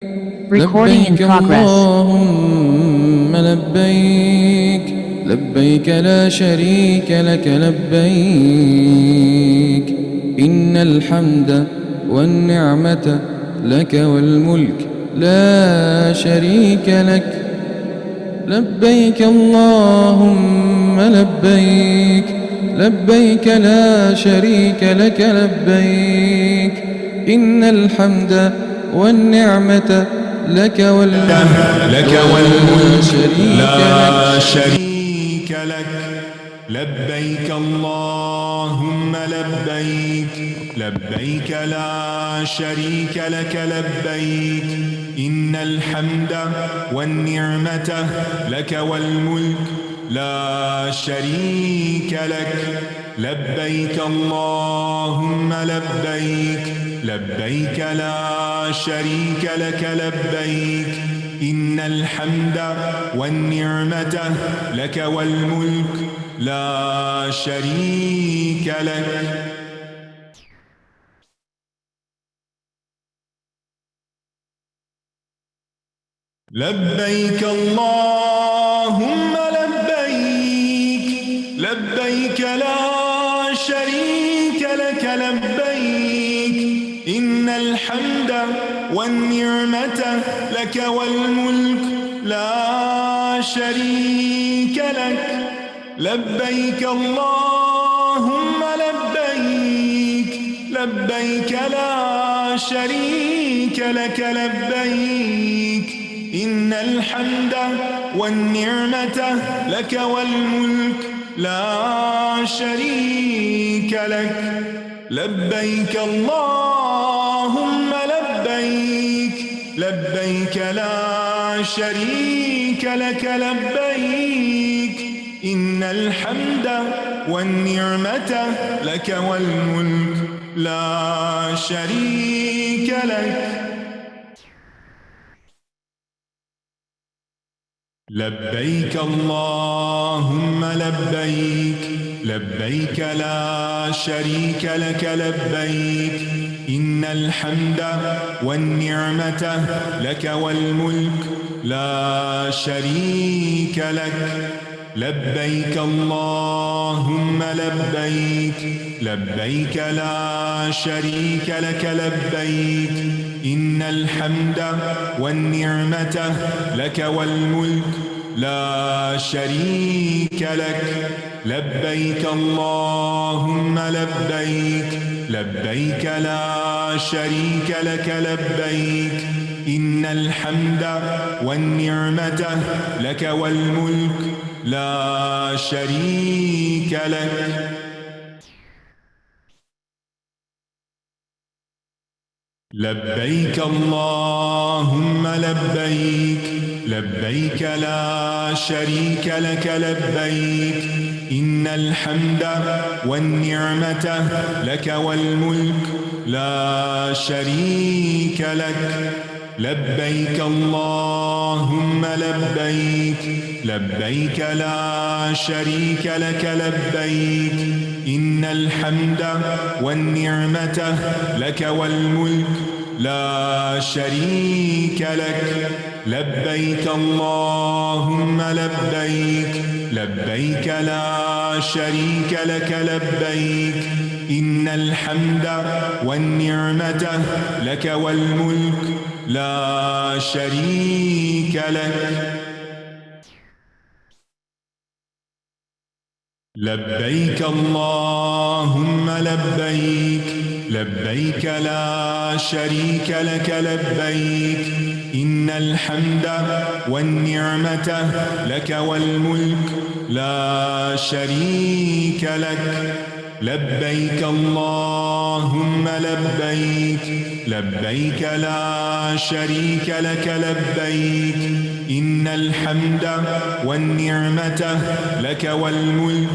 Recording in لبيك progress. اللهم لبيك لبيك لا شريك لك لبيك إن الحمد والنعمة لك والملك لا شريك لك لبيك اللهم لبيك لبيك لا شريك لك لبيك إن الحمد والنعمة لك والملك لا شريك لك لبيك اللهم لبيك لبيك لا شريك لك لبيك إن الحمد والنعمة لك والملك لا شريك لك لبيك اللهم لبيك لبيك لا شريك لك لبيك إن الحمد والنعمة لك والملك لا شريك لك لبيك اللهم لبيك لبيك لا شريك لك لبيك إن الحمد والنعمة لك والملك لا شريك لك لبيك اللهم لبيك لبيك لا شريك لك لبيك إن الحمد والنعمة لك والملك لا شريك لك لبيك اللهم لبيك لبيك لا شريك لك لبيك إن الحمد والنعمة لك والملك لا شريك لك لبيك اللهم لبيك لبيك لا شريك لك لبيك إن الحمد والنعمة لك والملك لا شريك لك لبيك اللهم لبيك لبيك لا شريك لك لبيك إن الحمد والنعمة لك والملك لا شريك لك لبيك اللهم لبيك لبيك لا شريك لك لبيك إن الحمد والنعمة لك والملك لا شريك لك لبيك اللهم لبيك لبيك لا شريك لك لبيك إن الحمد والنعمة لك والملك لا شريك لك لبيك اللهم لبيك لبيك لا شريك لك لبيك إن الحمد والنعمة لك والملك لا شريك لك لبيك اللهم لبيك لبيك لا شريك لك لبيك إن الحمد والنعمة لك والملك لا شريك لك لبيك اللهم لبيك لبيك لا شريك لك لبيك إن الحمد والنعمة لك والملك لا شريك لك لبيك اللهم لبيك لبيك لا شريك لك لبيك إن الحمد والنعمة لك والملك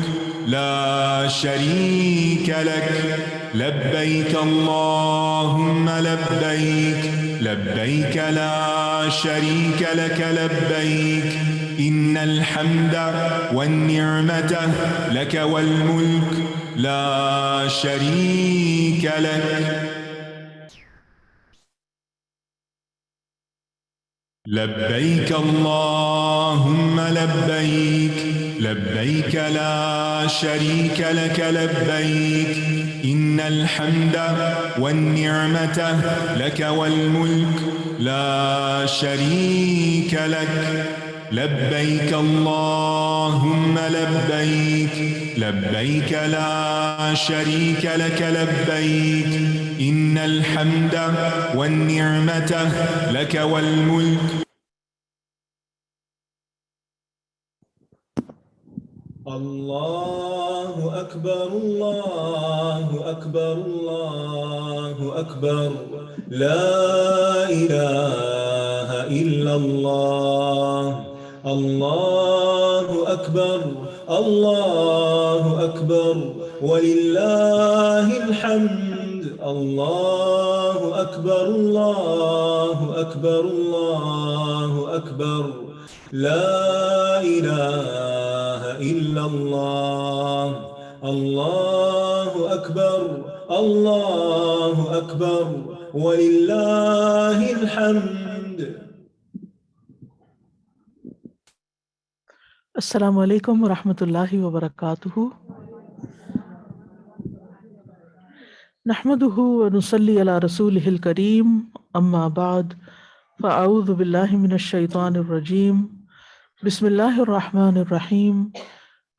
لا شريك لك لبيك اللهم لبيك لبيك لا شريك لك لبيك إن الحمد والنعمة لك والملك لا شريك لك لبيك اللهم لبيك لبيك لا شريك لك لبيك إن الحمد والنعمة لك والملك لا شريك لك لبيك اللهم لبيك لبيك لا شريك لك لبيك إن الحمد والنعمة لك والملك. الله أكبر الله أكبر الله أكبر لا إله إلا الله الله أكبر الله أكبر ولله الحمد الله أكبر الله أكبر الله أكبر لا إله إلا الله الله أكبر الله أكبر ولله الحمد. السلام علیکم ورحمۃ اللہ وبرکاتہ. نحمده ونصلي على رسوله الكريم اما بعد فاعوذ باللہ من الشیطان الرجیم بسم اللہ الرحمن الرحیم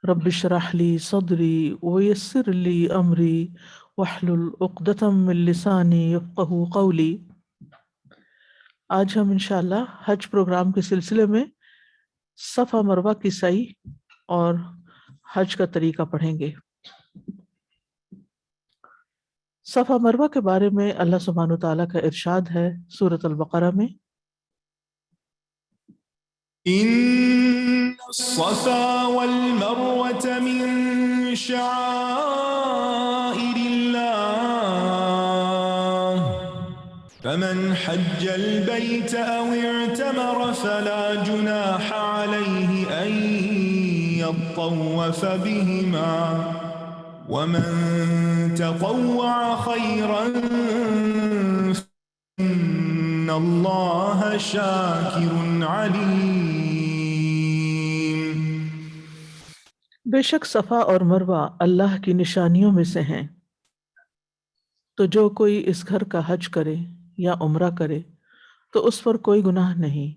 رب اشرح لي صدری ويسر لي امری واحلل عقدۃ من لسانی یفقہوا قولی. آج ہم انشاءاللہ حج پروگرام کے سلسلے میں صفا مروہ کی سعی اور حج کا طریقہ پڑھیں گے. صفا مروہ کے بارے میں اللہ سبحانہ وتعالیٰ کا ارشاد ہے سورۃ البقرہ میں، إن الصفا والمروة من شعائر الله فمن حج البيت أو اعتمر فلا جناح عليه أن يطوف بهما ومن تطوع خيرا إن الله شاكر عليم. بے شک صفا اور مروہ اللہ کی نشانیوں میں سے ہیں، تو جو کوئی اس گھر کا حج کرے یا عمرہ کرے تو اس پر کوئی گناہ نہیں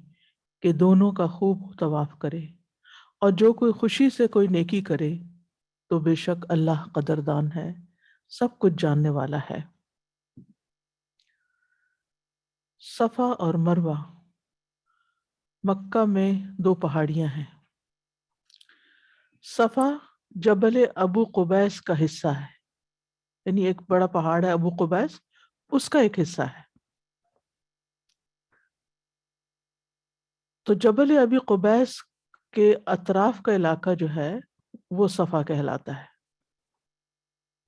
کہ دونوں کا خوب طواف کرے، اور جو کوئی خوشی سے کوئی نیکی کرے تو بے شک اللہ قدردان ہے، سب کچھ جاننے والا ہے. صفا اور مروہ مکہ میں دو پہاڑیاں ہیں. صفا جبل ابو قبیس کا حصہ ہے، یعنی ایک بڑا پہاڑ ہے ابو قبیس، اس کا ایک حصہ ہے. تو جبل ابی قبیس کے اطراف کا علاقہ جو ہے وہ صفا کہلاتا ہے،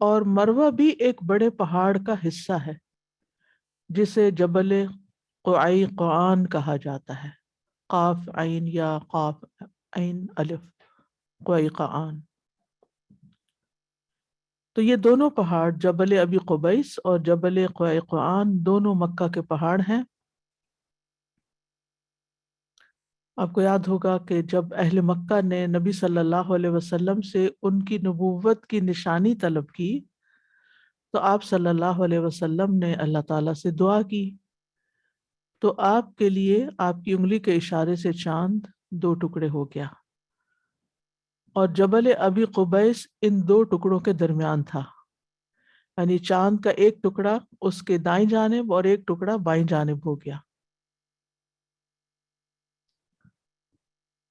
اور مروہ بھی ایک بڑے پہاڑ کا حصہ ہے جسے جبل قعی قعان کہا جاتا ہے، قاف عین یا قاف عین الف قعی قعان. تو یہ دونوں پہاڑ جبل ابی قبیس اور جبل قعی قعان دونوں مکہ کے پہاڑ ہیں. آپ کو یاد ہوگا کہ جب اہل مکہ نے نبی صلی اللہ علیہ وسلم سے ان کی نبوت کی نشانی طلب کی تو آپ صلی اللہ علیہ وسلم نے اللہ تعالیٰ سے دعا کی، تو آپ کے لیے آپ کی انگلی کے اشارے سے چاند دو ٹکڑے ہو گیا، اور جبل ابی قبیس ان دو ٹکڑوں کے درمیان تھا، یعنی چاند کا ایک ٹکڑا اس کے دائیں جانب اور ایک ٹکڑا بائیں جانب ہو گیا.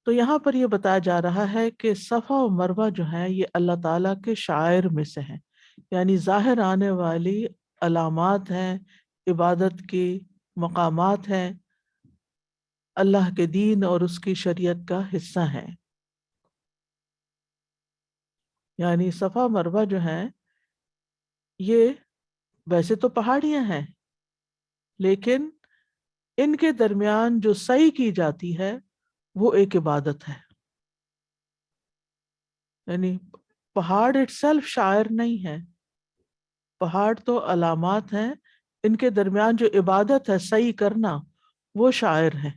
تو یہاں پر یہ بتایا جا رہا ہے کہ صفا و مروہ جو ہیں یہ اللہ تعالیٰ کے شعائر میں سے ہیں، یعنی ظاہر آنے والی علامات ہیں، عبادت کی مقامات ہیں، اللہ کے دین اور اس کی شریعت کا حصہ ہیں. یعنی صفا مروہ جو ہیں یہ ویسے تو پہاڑیاں ہیں، لیکن ان کے درمیان جو سعی کی جاتی ہے وہ ایک عبادت ہے. یعنی پہاڑ اٹ سیلف شاعر نہیں ہے، پہاڑ تو علامات ہیں، ان کے درمیان جو عبادت ہے سعی کرنا وہ شاعر ہے.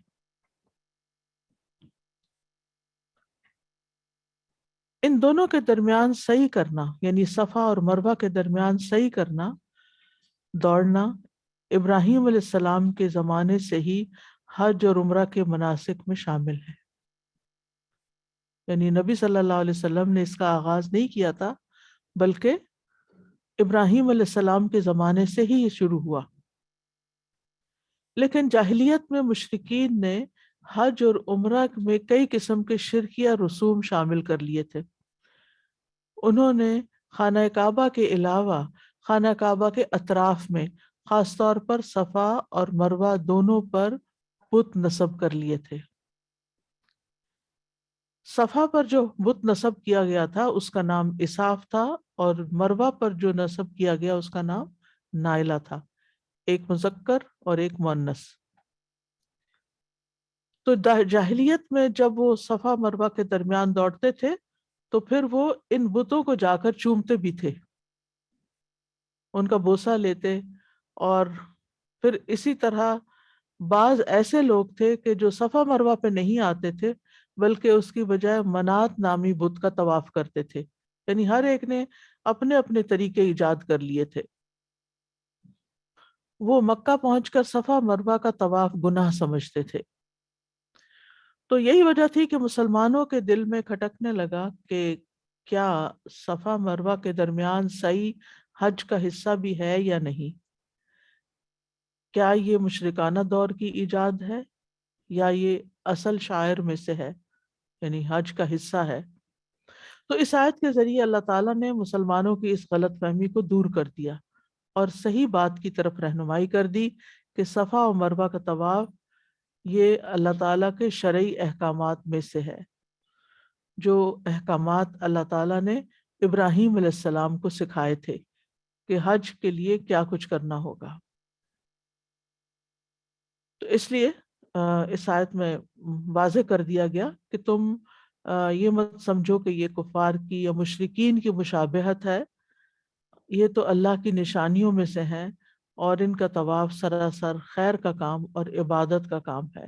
ان دونوں کے درمیان صحیح کرنا، یعنی صفا اور مروہ کے درمیان صحیح کرنا، دوڑنا، ابراہیم علیہ السلام کے زمانے سے ہی حج اور عمرہ کے مناسک میں شامل ہے۔ یعنی نبی صلی اللہ علیہ وسلم نے اس کا آغاز نہیں کیا تھا، بلکہ ابراہیم علیہ السلام کے زمانے سے ہی یہ شروع ہوا۔ لیکن جاہلیت میں مشرکین نے حج اور عمرہ میں کئی قسم کے شرکیہ رسوم شامل کر لیے تھے۔ انہوں نے خانہ کعبہ کے علاوہ خانہ کعبہ کے اطراف میں خاص طور پر صفا اور مروہ دونوں پر بت نصب کر لیے تھے۔ صفا پر جو بت نصب کیا گیا تھا اس کا نام اساف تھا، اور مروہ پر جو نصب کیا گیا اس کا نام نائلہ تھا، ایک مذکر اور ایک مؤنث۔ تو جاہلیت میں جب وہ صفا مروہ کے درمیان دوڑتے تھے تو پھر وہ ان بتوں کو جا کر چومتے بھی تھے، ان کا بوسہ لیتے، اور پھر اسی طرح بعض ایسے لوگ تھے کہ جو صفا مروہ پہ نہیں آتے تھے بلکہ اس کی بجائے منات نامی بت کا طواف کرتے تھے۔ یعنی ہر ایک نے اپنے اپنے طریقے ایجاد کر لیے تھے۔ وہ مکہ پہنچ کر صفا مروہ کا طواف گناہ سمجھتے تھے۔ تو یہی وجہ تھی کہ مسلمانوں کے دل میں کھٹکنے لگا کہ کیا صفا مروہ کے درمیان سعی حج کا حصہ بھی ہے یا نہیں؟ کیا یہ مشرکانہ دور کی ایجاد ہے یا یہ اصل شاعر میں سے ہے، یعنی حج کا حصہ ہے؟ تو اس آیت کے ذریعے اللہ تعالیٰ نے مسلمانوں کی اس غلط فہمی کو دور کر دیا اور صحیح بات کی طرف رہنمائی کر دی کہ صفا و مروہ کا طواف یہ اللہ تعالیٰ کے شرعی احکامات میں سے ہے، جو احکامات اللہ تعالیٰ نے ابراہیم علیہ السلام کو سکھائے تھے کہ حج کے لیے کیا کچھ کرنا ہوگا۔ تو اس لیے اس آیت میں واضح کر دیا گیا کہ تم یہ مت سمجھو کہ یہ کفار کی یا مشرکین کی مشابہت ہے، یہ تو اللہ کی نشانیوں میں سے ہیں، اور ان کا طواف سراسر خیر کا کام اور عبادت کا کام ہے،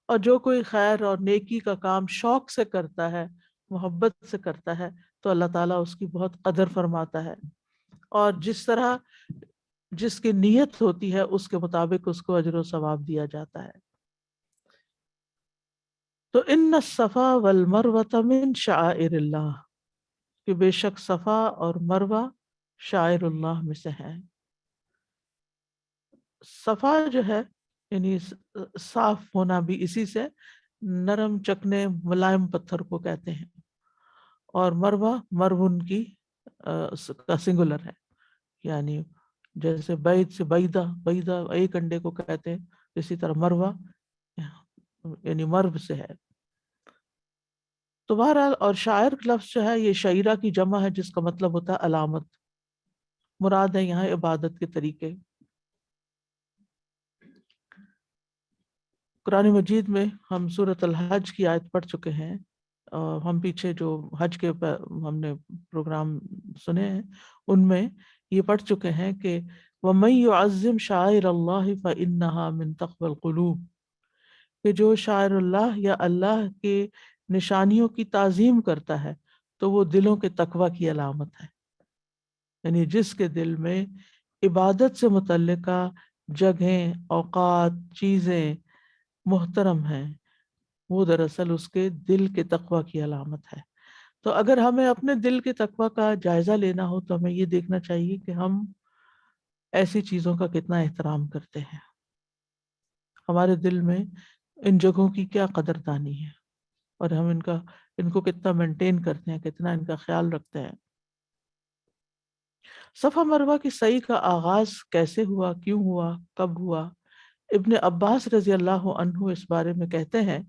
اور جو کوئی خیر اور نیکی کا کام شوق سے کرتا ہے، محبت سے کرتا ہے، تو اللہ تعالیٰ اس کی بہت قدر فرماتا ہے، اور جس طرح جس کی نیت ہوتی ہے اس کے مطابق اس کو اجر و ثواب دیا جاتا ہے۔ تو ان الصفا والمروۃ من شعائر اللہ، کہ بے شک صفا اور مروہ شاعر اللہ میں سے ہیں۔ صفا جو ہے یعنی صاف ہونا بھی اسی سے، نرم چکنے ملائم پتھر کو کہتے ہیں، اور مروہ مرون کی کا سنگولر ہے، یعنی جیسے بیت سے بیدہ، بیدہ ایک انڈے کو کہتے ہیں، اسی طرح مروہ یعنی مرو سے ہے۔ تو بہرحال، اور شاعر لفظ جو ہے یہ شعیرہ کی جمع ہے جس کا مطلب ہوتا ہے علامت، مراد ہے یہاں عبادت کے طریقے۔ قرآن مجید میں ہم سورۃ الحج کی آیت پڑھ چکے ہیں، ہم پیچھے جو حج کے ہم نے پروگرام سنے ہیں ان میں یہ پڑھ چکے ہیں کہ وَمَن يُعَظِّمْ شَعَائِرَ اللَّهِ فَإِنَّهَا مِن تَقْوَى الْقُلُوبِ، کہ جو شاعر اللہ یا اللہ کے نشانیوں کی تعظیم کرتا ہے تو وہ دلوں کے تقوی کی علامت ہے۔ یعنی جس کے دل میں عبادت سے متعلقہ جگہیں، اوقات، چیزیں محترم ہیں، وہ دراصل اس کے دل کے تقوی کی علامت ہے۔ تو اگر ہمیں اپنے دل کے تقوی کا جائزہ لینا ہو تو ہمیں یہ دیکھنا چاہیے کہ ہم ایسی چیزوں کا کتنا احترام کرتے ہیں، ہمارے دل میں ان جگہوں کی کیا قدردانی ہے، اور ہم ان کو کتنا مینٹین کرتے ہیں، کتنا ان کا خیال رکھتے ہیں۔ صفا مروہ کی سعی کا آغاز کیسے ہوا، کیوں ہوا، کب ہوا؟ ابن عباس رضی اللہ عنہ اس بارے میں کہتے ہیں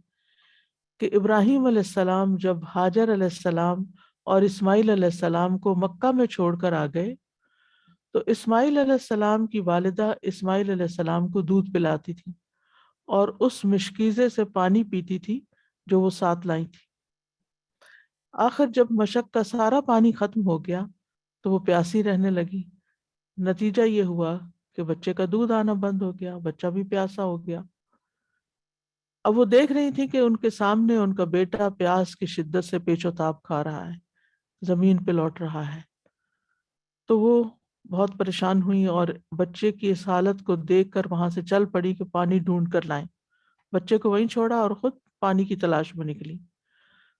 کہ ابراہیم علیہ السلام جب ہاجر علیہ السلام اور اسماعیل علیہ السلام کو مکہ میں چھوڑ کر آ گئے تو اسماعیل علیہ السلام کی والدہ اسماعیل علیہ السلام کو دودھ پلاتی تھی اور اس مشکیزے سے پانی پیتی تھی جو وہ ساتھ لائی تھی۔ آخر جب مشک کا سارا پانی ختم ہو گیا تو وہ پیاسی رہنے لگی۔ نتیجہ یہ ہوا کہ بچے کا دودھ آنا بند ہو گیا، بچہ بھی پیاسا ہو گیا۔ اب وہ دیکھ رہی تھی کہ ان کے سامنے ان کا بیٹا پیاس کی شدت سے پیچ و تاب کھا رہا ہے، زمین پہ لوٹ رہا ہے۔ تو وہ بہت پریشان ہوئی اور بچے کی اس حالت کو دیکھ کر وہاں سے چل پڑی کہ پانی ڈھونڈ کر لائیں۔ بچے کو وہیں چھوڑا اور خود پانی کی تلاش میں نکلی۔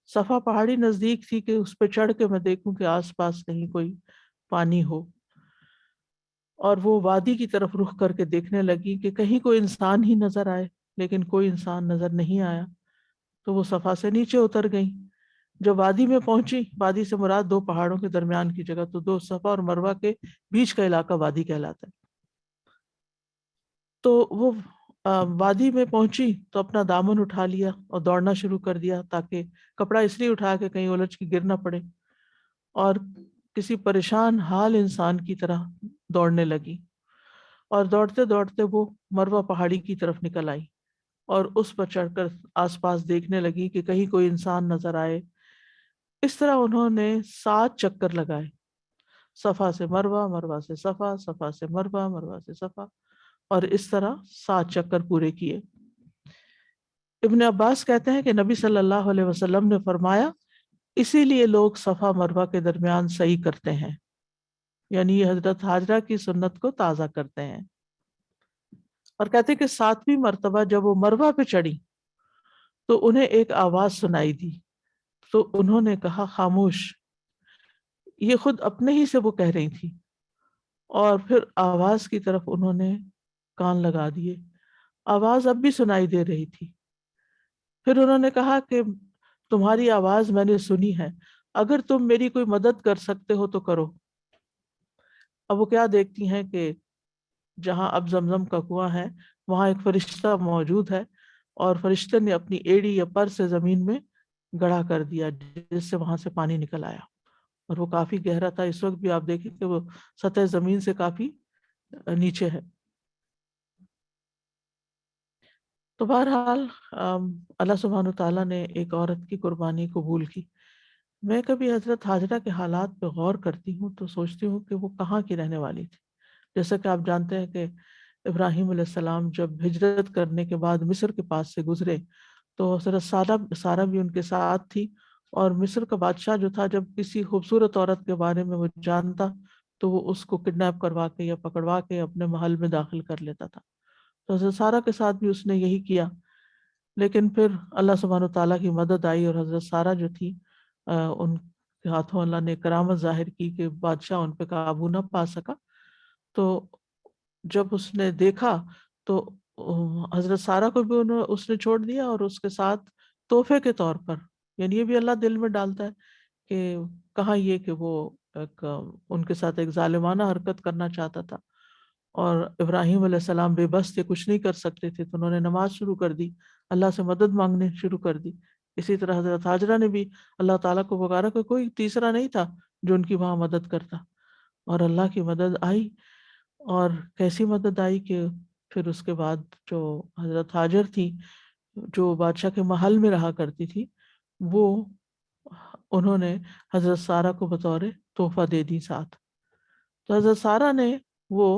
صفا پہاڑی نزدیک تھی کہ اس پہ چڑھ کے میں دیکھوں کہ آس پاس کہیں کوئی پانی ہو، اور وہ وادی کی طرف رخ کر کے دیکھنے لگی کہ کہیں کوئی انسان ہی نظر آئے، لیکن کوئی انسان نظر نہیں آیا۔ تو وہ صفا سے نیچے اتر گئی۔ جب وادی میں پہنچی، وادی سے مراد دو پہاڑوں کے درمیان کی جگہ، تو دو صفا اور مروہ کے بیچ کا علاقہ وادی کہلاتا ہے۔ تو وہ وادی میں پہنچی تو اپنا دامن اٹھا لیا اور دوڑنا شروع کر دیا، تاکہ کپڑا اس لیے اٹھا کے کہیں الجھ کے گر نہ پڑے، اور کسی پریشان حال انسان کی طرح دوڑنے لگی، اور دوڑتے دوڑتے وہ مروہ پہاڑی کی طرف نکل آئی اور اس پر چڑھ کر آس پاس دیکھنے لگی کہ کہیں کوئی انسان نظر آئے۔ اس طرح انہوں نے 7 چکر لگائے، صفا سے مروہ، مروہ سے صفا، صفا سے مروہ، مروہ سے صفا، اور اس طرح 7 چکر پورے کیے۔ ابن عباس کہتے ہیں کہ نبی صلی اللہ علیہ وسلم نے فرمایا، اسی لیے لوگ صفا مروہ کے درمیان سعی کرتے ہیں، یعنی یہ حضرت حاجرہ کی سنت کو تازہ کرتے ہیں۔ اور کہتے ہیں کہ 7ویں مرتبہ جب وہ مروہ پہ چڑھی تو انہیں ایک آواز سنائی دی، تو انہوں نے کہا خاموش۔ یہ خود اپنے ہی سے وہ کہہ رہی تھی، اور پھر آواز کی طرف انہوں نے کان لگا دیے۔ آواز اب بھی سنائی دے رہی تھی۔ پھر انہوں نے کہا کہ تمہاری آواز میں نے سنی ہے، اگر تم میری کوئی مدد کر سکتے ہو تو کرو۔ اب وہ کیا دیکھتی ہیں کہ جہاں اب زمزم کا کنواں ہے وہاں ایک فرشتہ موجود ہے، اور فرشتے نے اپنی ایڑی یا پر سے زمین میں گڑھا کر دیا، جس سے وہاں سے پانی نکل آیا، اور وہ کافی گہرا تھا۔ اس وقت بھی آپ دیکھیں کہ وہ سطح زمین سے کافی نیچے ہے۔ تو بہرحال اللہ سبحانہ تعالیٰ نے ایک عورت کی قربانی قبول کی۔ میں کبھی حضرت حاجرہ کے حالات پہ غور کرتی ہوں تو سوچتی ہوں کہ وہ کہاں کی رہنے والی تھی۔ جیسا کہ آپ جانتے ہیں کہ ابراہیم علیہ السلام جب ہجرت کرنے کے بعد مصر کے پاس سے گزرے تو حضرت سارہ بھی ان کے ساتھ تھی، اور مصر کا بادشاہ جو تھا جب کسی خوبصورت عورت کے بارے میں وہ جانتا تو وہ اس کو کڈنیپ کروا کے یا پکڑوا کے اپنے محل میں داخل کر لیتا تھا۔ تو حضرت سارہ کے ساتھ بھی اس نے یہی کیا، لیکن پھر اللہ سبحانہ تعالیٰ کی مدد آئی، اور حضرت سارہ جو تھی ان کے ہاتھوں اللہ نے کرامت ظاہر کی کہ بادشاہ ان پہ قابو نہ پا سکا۔ تو جب اس نے دیکھا تو حضرت سارہ کو بھی اس نے چھوڑ دیا، اور اس کے ساتھ تحفے کے طور پر، یعنی یہ بھی اللہ دل میں ڈالتا ہے کہ کہاں یہ کہ وہ ان کے ساتھ ایک ظالمانہ حرکت کرنا چاہتا تھا، اور ابراہیم علیہ السلام بے بس تھے، کچھ نہیں کر سکتے تھے، تو انہوں نے نماز شروع کر دی، اللہ سے مدد مانگنے شروع کر دی۔ اسی طرح حضرت حاجرہ نے بھی اللہ تعالیٰ کو پکارا کہ کوئی تیسرا نہیں تھا جو ان کی وہاں مدد کرتا، اور اللہ کی مدد آئی۔ اور کیسی مدد آئی کہ پھر اس کے بعد جو حضرت حاجر تھی جو بادشاہ کے محل میں رہا کرتی تھی، وہ انہوں نے حضرت سارہ کو بطور تحفہ دے دی ساتھ۔ تو حضرت سارہ نے وہ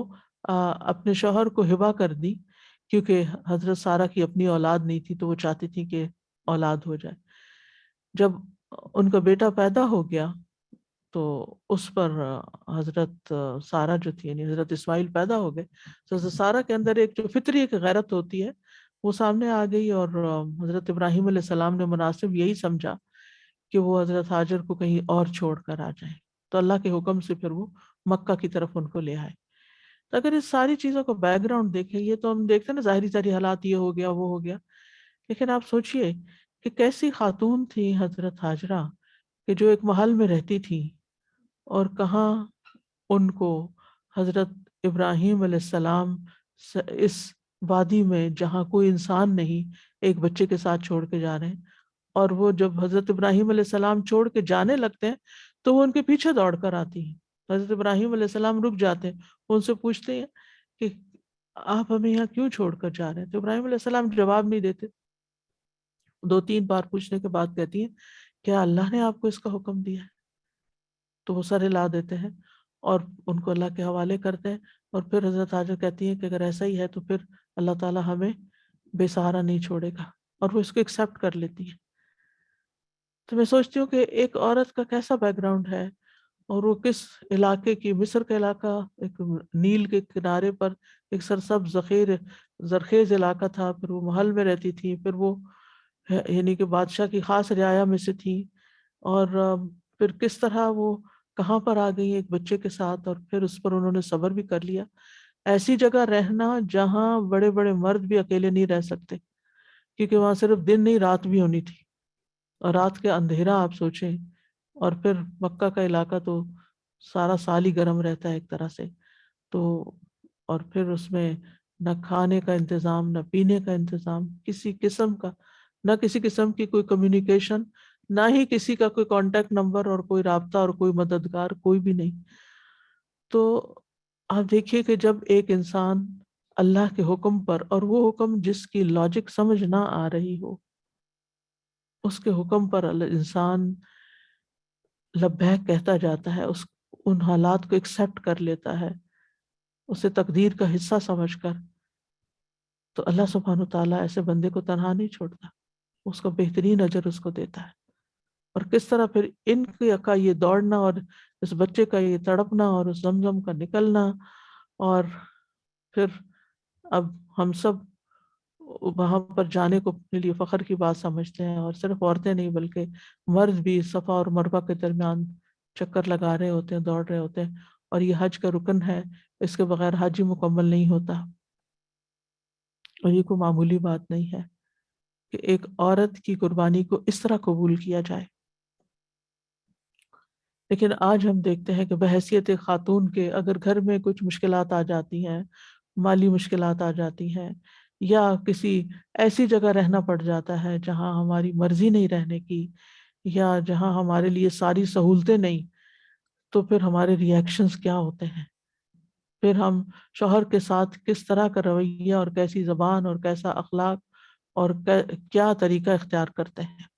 اپنے شوہر کو ہبہ کر دی، کیونکہ حضرت سارہ کی اپنی اولاد نہیں تھی تو وہ چاہتی تھی کہ اولاد ہو جائے۔ جب ان کا بیٹا پیدا ہو گیا تو اس پر حضرت سارہ جو تھی یعنی حضرت اسماعیل پیدا ہو گئے، تو حضرت سارہ کے اندر ایک جو فطری ایک غیرت ہوتی ہے وہ سامنے آ گئی، اور حضرت ابراہیم علیہ السلام نے مناسب یہی سمجھا کہ وہ حضرت حاجر کو کہیں اور چھوڑ کر آ جائیں، تو اللہ کے حکم سے پھر وہ مکہ کی طرف ان کو لے آئے۔ تو اگر اس ساری چیزوں کو بیک گراؤنڈ دیکھیں، یہ تو ہم دیکھتے ہیں نا ظاہری حالات، یہ ہو گیا وہ ہو گیا، لیکن آپ سوچئے کہ کیسی خاتون تھی حضرت حاجرہ کہ جو ایک محل میں رہتی تھی، اور کہاں ان کو حضرت ابراہیم علیہ السلام اس وادی میں جہاں کوئی انسان نہیں ایک بچے کے ساتھ چھوڑ کے جا رہے ہیں، اور وہ جب حضرت ابراہیم علیہ السلام چھوڑ کے جانے لگتے ہیں تو وہ ان کے پیچھے دوڑ کر آتی ہیں۔ حضرت ابراہیم علیہ السلام رک جاتے ہیں، وہ ان سے پوچھتے ہیں کہ آپ ہمیں یہاں کیوں چھوڑ کر جا رہے ہیں؟ تو ابراہیم علیہ السلام جواب نہیں دیتے، 2-3 بار پوچھنے کے بعد کہتی ہیں کیا اللہ نے آپ کو اس کا حکم دیا ہے؟ تو وہ سر ہلا دیتے ہیں اور ان کو اللہ کے حوالے کرتے ہیں، اور پھر حضرت حاجر کہتی ہیں کہ اگر ایسا ہی ہے تو پھر اللہ تعالیٰ ہمیں بے سہارا نہیں چھوڑے گا، اور وہ اس کو ایکسیپٹ کر لیتی ہے۔ تو میں سوچتی ہوں کہ ایک عورت کا کیسا بیک گراؤنڈ ہے، اور وہ کس علاقے کی، مصر کا علاقہ ایک نیل کے کنارے پر ایک سرسبز زرخیز علاقہ تھا، پھر وہ محل میں رہتی تھی، پھر وہ یعنی کہ بادشاہ کی خاص رعایا میں سے تھی، اور پھر کس طرح وہ کہاں پر آ گئی ایک بچے کے ساتھ، اور پھر اس پر انہوں نے صبر بھی کر لیا۔ ایسی جگہ رہنا جہاں بڑے بڑے مرد بھی اکیلے نہیں رہ سکتے، کیونکہ وہاں صرف دن نہیں رات بھی ہونی تھی، اور رات کے اندھیرا آپ سوچیں، اور پھر مکہ کا علاقہ تو سارا سال ہی گرم رہتا ہے ایک طرح سے، تو اور پھر اس میں نہ کھانے کا انتظام، نہ پینے کا انتظام کسی قسم کا، نہ کسی قسم کی کوئی کمیونیکیشن، نہ ہی کسی کا کوئی کانٹیکٹ نمبر اور کوئی رابطہ اور کوئی مددگار کوئی بھی نہیں۔ تو آپ دیکھیے کہ جب ایک انسان اللہ کے حکم پر، اور وہ حکم جس کی لاجک سمجھ نہ آ رہی ہو، اس کے حکم پر انسان لبیک کہتا جاتا ہے، ان حالات کو ایکسیپٹ کر لیتا ہے اسے تقدیر کا حصہ سمجھ کر، تو اللہ سبحانہ تعالیٰ ایسے بندے کو تنہا نہیں چھوڑتا، اس کا بہترین اجر اس کو دیتا ہے۔ اور کس طرح پھر ان کا یہ دوڑنا، اور اس بچے کا یہ تڑپنا، اور اس زمزم کا نکلنا، اور پھر اب ہم سب وہاں پر جانے کو اپنے لیے فخر کی بات سمجھتے ہیں، اور صرف عورتیں نہیں بلکہ مرد بھی صفا اور مروہ کے درمیان چکر لگا رہے ہوتے ہیں، دوڑ رہے ہوتے ہیں، اور یہ حج کا رکن ہے، اس کے بغیر حج ہی مکمل نہیں ہوتا۔ اور یہ کوئی معمولی بات نہیں ہے کہ ایک عورت کی قربانی کو اس طرح قبول کیا جائے۔ لیکن آج ہم دیکھتے ہیں کہ بحیثیت خاتون کے اگر گھر میں کچھ مشکلات آ جاتی ہیں، مالی مشکلات آ جاتی ہیں، یا کسی ایسی جگہ رہنا پڑ جاتا ہے جہاں ہماری مرضی نہیں رہنے کی، یا جہاں ہمارے لیے ساری سہولتیں نہیں، تو پھر ہمارے ریئیکشنز کیا ہوتے ہیں، پھر ہم شوہر کے ساتھ کس طرح کا رویہ اور کیسی زبان اور کیسا اخلاق اور کیا طریقہ اختیار کرتے ہیں۔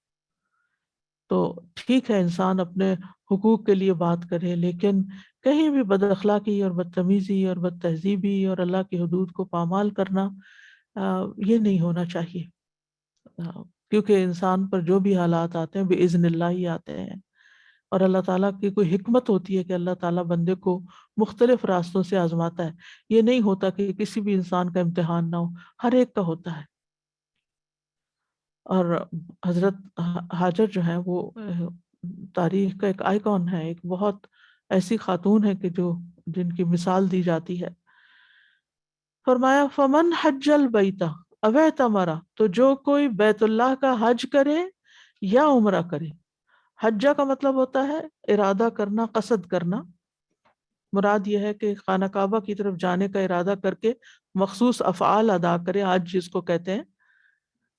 تو ٹھیک ہے انسان اپنے حقوق کے لیے بات کرے، لیکن کہیں بھی بد اخلاقی اور بدتمیزی اور بد تہذیبی اور اللہ کی حدود کو پامال کرنا یہ نہیں ہونا چاہیے، کیونکہ انسان پر جو بھی حالات آتے ہیں بإذن اللہ ہی آتے ہیں، اور اللہ تعالیٰ کی کوئی حکمت ہوتی ہے کہ اللہ تعالیٰ بندے کو مختلف راستوں سے آزماتا ہے۔ یہ نہیں ہوتا کہ کسی بھی انسان کا امتحان نہ ہو، ہر ایک کا ہوتا ہے۔ اور حضرت ہاجر جو ہے وہ تاریخ کا ایک آئیکن ہے، ایک بہت ایسی خاتون ہے کہ جن کی مثال دی جاتی ہے۔ فرمایا فمن حج البیت او اعتمر، تو جو کوئی بیت اللہ کا حج کرے یا عمرہ کرے۔ حجہ کا مطلب ہوتا ہے ارادہ کرنا، قصد کرنا، مراد یہ ہے کہ خانہ کعبہ کی طرف جانے کا ارادہ کر کے مخصوص افعال ادا کرے، حج جس کو کہتے ہیں۔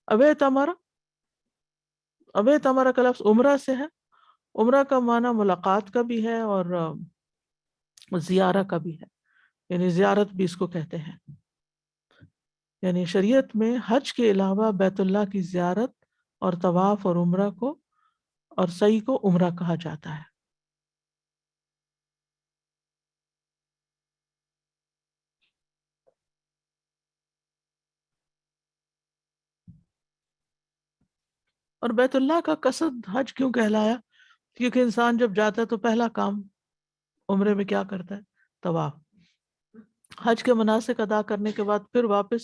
او اعتمر، اب تمہارا کا لفظ عمرہ سے ہے۔ عمرہ کا معنی ملاقات کا بھی ہے اور زیارہ کا بھی ہے، یعنی زیارت بھی اس کو کہتے ہیں۔ یعنی شریعت میں حج کے علاوہ بیت اللہ کی زیارت اور طواف اور عمرہ کو اور سعی کو عمرہ کہا جاتا ہے۔ اور بیت اللہ کا قصد حج کیوں کہلایا؟ کیونکہ انسان جب جاتا ہے تو پہلا کام عمرے میں کیا کرتا ہے؟ طواف۔ حج کے مناسک ادا کرنے کے بعد پھر واپس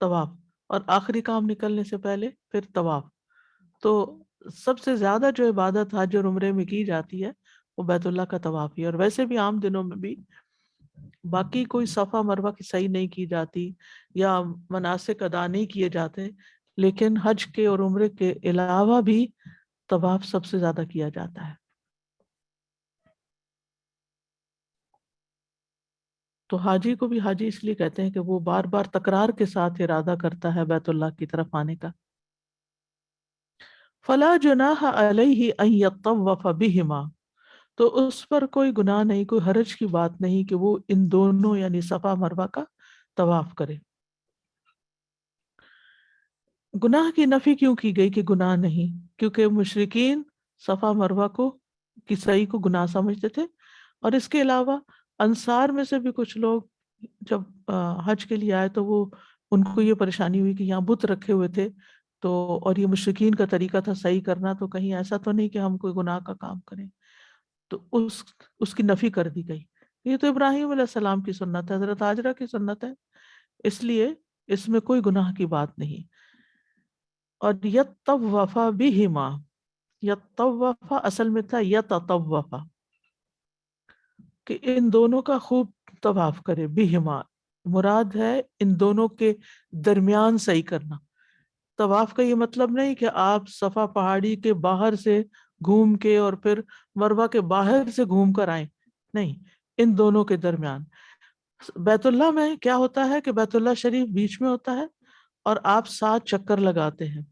طواف، اور آخری کام نکلنے سے پہلے پھر طواف۔ تو سب سے زیادہ جو عبادت حج اور عمرے میں کی جاتی ہے وہ بیت اللہ کا طواف ہی، اور ویسے بھی عام دنوں میں بھی باقی کوئی صفا مروہ کی صحیح نہیں کی جاتی یا مناسک ادا نہیں کیے جاتے، لیکن حج کے اور عمرے کے علاوہ بھی طواف سب سے زیادہ کیا جاتا ہے۔ تو حاجی کو بھی حاجی اس لیے کہتے ہیں کہ وہ بار بار تکرار کے ساتھ ارادہ کرتا ہے بیت اللہ کی طرف آنے کا۔ فلا جناح علیہ ان یطوف بہما، تو اس پر کوئی گناہ نہیں، کوئی حرج کی بات نہیں کہ وہ ان دونوں یعنی صفا مروہ کا طواف کرے۔ گناہ کی نفی کیوں کی گئی کہ گناہ نہیں؟ کیونکہ مشرکین صفا مروہ کو کی سعی کو گناہ سمجھتے تھے، اور اس کے علاوہ انصار میں سے بھی کچھ لوگ جب حج کے لیے آئے تو وہ ان کو یہ پریشانی ہوئی کہ یہاں بت رکھے ہوئے تھے، تو اور یہ مشرکین کا طریقہ تھا صحیح کرنا، تو کہیں ایسا تو نہیں کہ ہم کوئی گناہ کا کام کریں، تو اس کی نفی کر دی گئی. یہ تو ابراہیم علیہ السلام کی سنت ہے، حضرت ہاجرہ کی سنت ہے، اس لیے اس میں کوئی گناہ کی بات نہیں. اور یطوف بہما، یطوف اصل میں تھا یتطوف، کہ ان دونوں کا خوب طواف کرے. بہما مراد ہے ان دونوں کے درمیان صحیح کرنا. طواف کا یہ مطلب نہیں کہ آپ صفا پہاڑی کے باہر سے گھوم کے اور پھر مروہ کے باہر سے گھوم کر آئیں، نہیں، ان دونوں کے درمیان. بیت اللہ میں کیا ہوتا ہے کہ بیت اللہ شریف بیچ میں ہوتا ہے اور آپ 7 چکر لگاتے ہیں،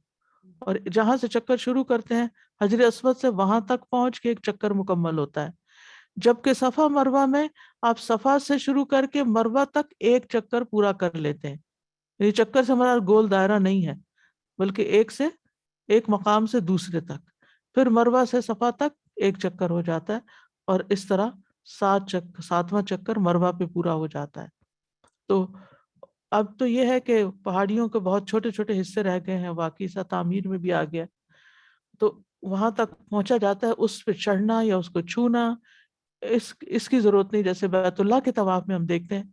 اور جہاں سے چکر شروع کرتے ہیں حجر اسود سے وہاں تک پہنچ کے ایک چکر مکمل ہوتا ہے. جبکہ صفا مروہ میں آپ صفا سے شروع کر کے مروہ تک ایک چکر پورا کر لیتے ہیں. یہ چکر سے ہمارا گول دائرہ نہیں ہے، بلکہ ایک مقام سے دوسرے تک، پھر مروہ سے صفا تک ایک چکر ہو جاتا ہے، اور اس طرح 7واں چکر مروہ پہ پورا ہو جاتا ہے. تو اب تو یہ ہے کہ پہاڑیوں کے بہت چھوٹے چھوٹے حصے رہ گئے ہیں، واقعی سا تعمیر میں بھی آ گیا، تو وہاں تک پہنچا جاتا ہے. اس پہ چڑھنا یا اس کو چھونا اس کی ضرورت نہیں. جیسے بیت اللہ کے طواف میں ہم دیکھتے ہیں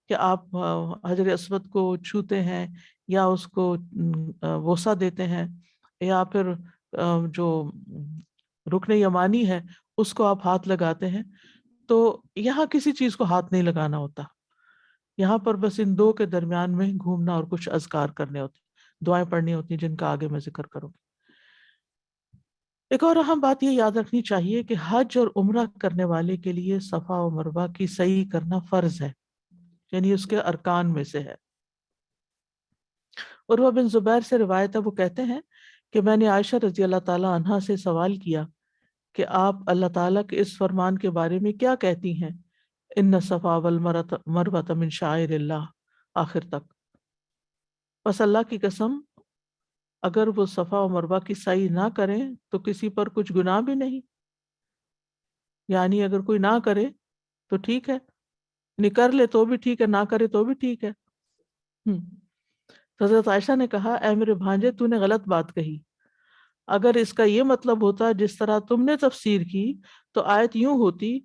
کہ آپ حجر اسود کو چھوتے ہیں یا اس کو بوسہ دیتے ہیں، یا پھر جو رکن یمانی ہے اس کو آپ ہاتھ لگاتے ہیں. تو یہاں کسی چیز کو ہاتھ نہیں لگانا ہوتا، یہاں پر بس ان دو کے درمیان میں گھومنا اور کچھ اذکار کرنے ہوتے، دعائیں پڑھنی ہوتی جن کا آگے میں ذکر کروں گی. ایک اور اہم بات یہ یاد رکھنی چاہیے کہ حج اور عمرہ کرنے والے کے لیے صفا و مروہ کی سعی کرنا فرض ہے، یعنی اس کے ارکان میں سے ہے. عروہ بن زبیر سے روایت ہے، وہ کہتے ہیں کہ میں نے عائشہ رضی اللہ تعالی عنہا سے سوال کیا کہ آپ اللہ تعالیٰ کے اس فرمان کے بارے میں کیا کہتی ہیں، ان الصفا والمروۃ من شعائر اللہ، آخر تک. بس اللہ کی قسم اگر وہ صفا و مروہ کی سعی نہ کریں تو کسی پر کچھ گناہ بھی نہیں، یعنی اگر کوئی نہ کرے تو ٹھیک ہے، نہیں کر لے تو بھی ٹھیک ہے، نہ کرے تو بھی ٹھیک ہے. حضرت عائشہ نے کہا اے میرے بھانجے تو نے غلط بات کہی، اگر اس کا یہ مطلب ہوتا جس طرح تم نے تفسیر کی تو آیت یوں ہوتی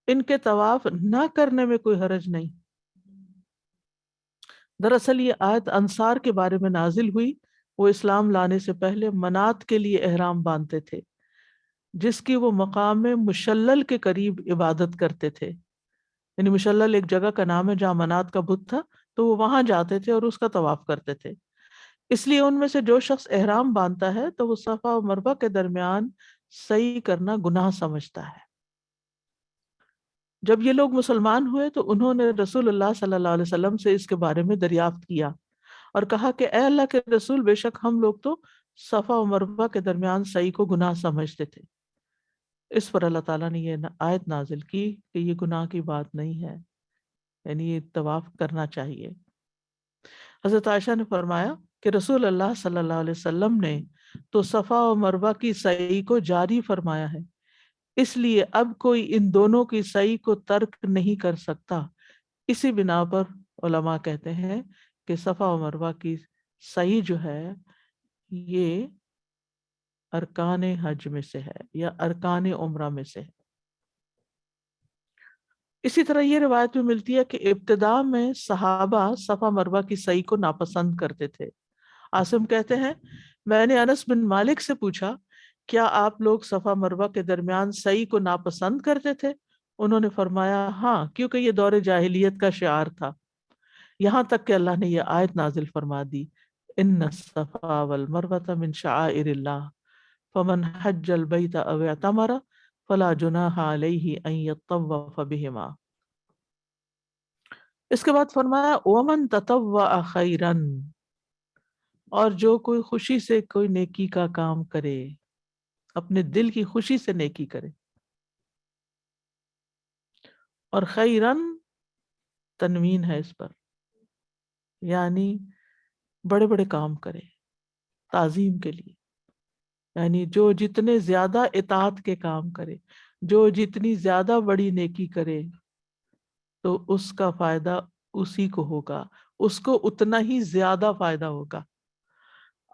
ان کے طواف نہ کرنے میں کوئی حرج نہیں. دراصل یہ آیت انصار کے بارے میں نازل ہوئی، وہ اسلام لانے سے پہلے منات کے لیے احرام باندھتے تھے جس کی وہ مقام مشلل کے قریب عبادت کرتے تھے. یعنی مشلل ایک جگہ کا نام ہے جہاں منات کا بت تھا، تو وہ وہاں جاتے تھے اور اس کا طواف کرتے تھے. اس لیے ان میں سے جو شخص احرام باندھتا ہے تو وہ صفا و مروہ کے درمیان سعی کرنا گناہ سمجھتا ہے. جب یہ لوگ مسلمان ہوئے تو انہوں نے رسول اللہ صلی اللہ علیہ وسلم سے اس کے بارے میں دریافت کیا اور کہا کہ اے اللہ کے رسول، بے شک ہم لوگ تو صفا و مروہ کے درمیان سعی کو گناہ سمجھتے تھے. اس پر اللہ تعالیٰ نے یہ آیت نازل کی کہ یہ گناہ کی بات نہیں ہے، یعنی یہ طواف کرنا چاہیے. حضرت عائشہ نے فرمایا کہ رسول اللہ صلی اللہ علیہ وسلم نے تو صفا و مروہ کی سعی کو جاری فرمایا ہے، اس لیے اب کوئی ان دونوں کی سعی کو ترک نہیں کر سکتا. اسی بنا پر علماء کہتے ہیں کہ صفا و مروہ کی سعی جو ہے یہ ارکان حج میں سے ہے یا ارکان عمرہ میں سے ہے. اسی طرح یہ روایت بھی ملتی ہے کہ ابتداء میں صحابہ صفا مروہ کی سعی کو ناپسند کرتے تھے. عاصم کہتے ہیں میں نے انس بن مالک سے پوچھا کیا آپ لوگ صفا مروہ کے درمیان سعی کو ناپسند کرتے تھے؟ انہوں نے فرمایا ہاں، کیونکہ یہ دور جاہلیت کا شعار تھا، یہاں تک کہ اللہ نے یہ آیت نازل فرما دی ان الصفا والمروۃ من شعائر اللہ فمن حج البیت او اعتمر فلا جناح علیہ ان یطوف بہما. اس کے بعد فرمایا ومن تطوع خیرا، اور جو کوئی خوشی سے کوئی نیکی کا کام کرے، اپنے دل کی خوشی سے نیکی کرے. اور خیرن تنوین ہے اس پر، یعنی بڑے بڑے کام کرے تعظیم کے لیے، یعنی جو جتنے زیادہ اطاعت کے کام کرے، جو جتنی زیادہ بڑی نیکی کرے تو اس کا فائدہ اسی کو ہوگا، اس کو اتنا ہی زیادہ فائدہ ہوگا.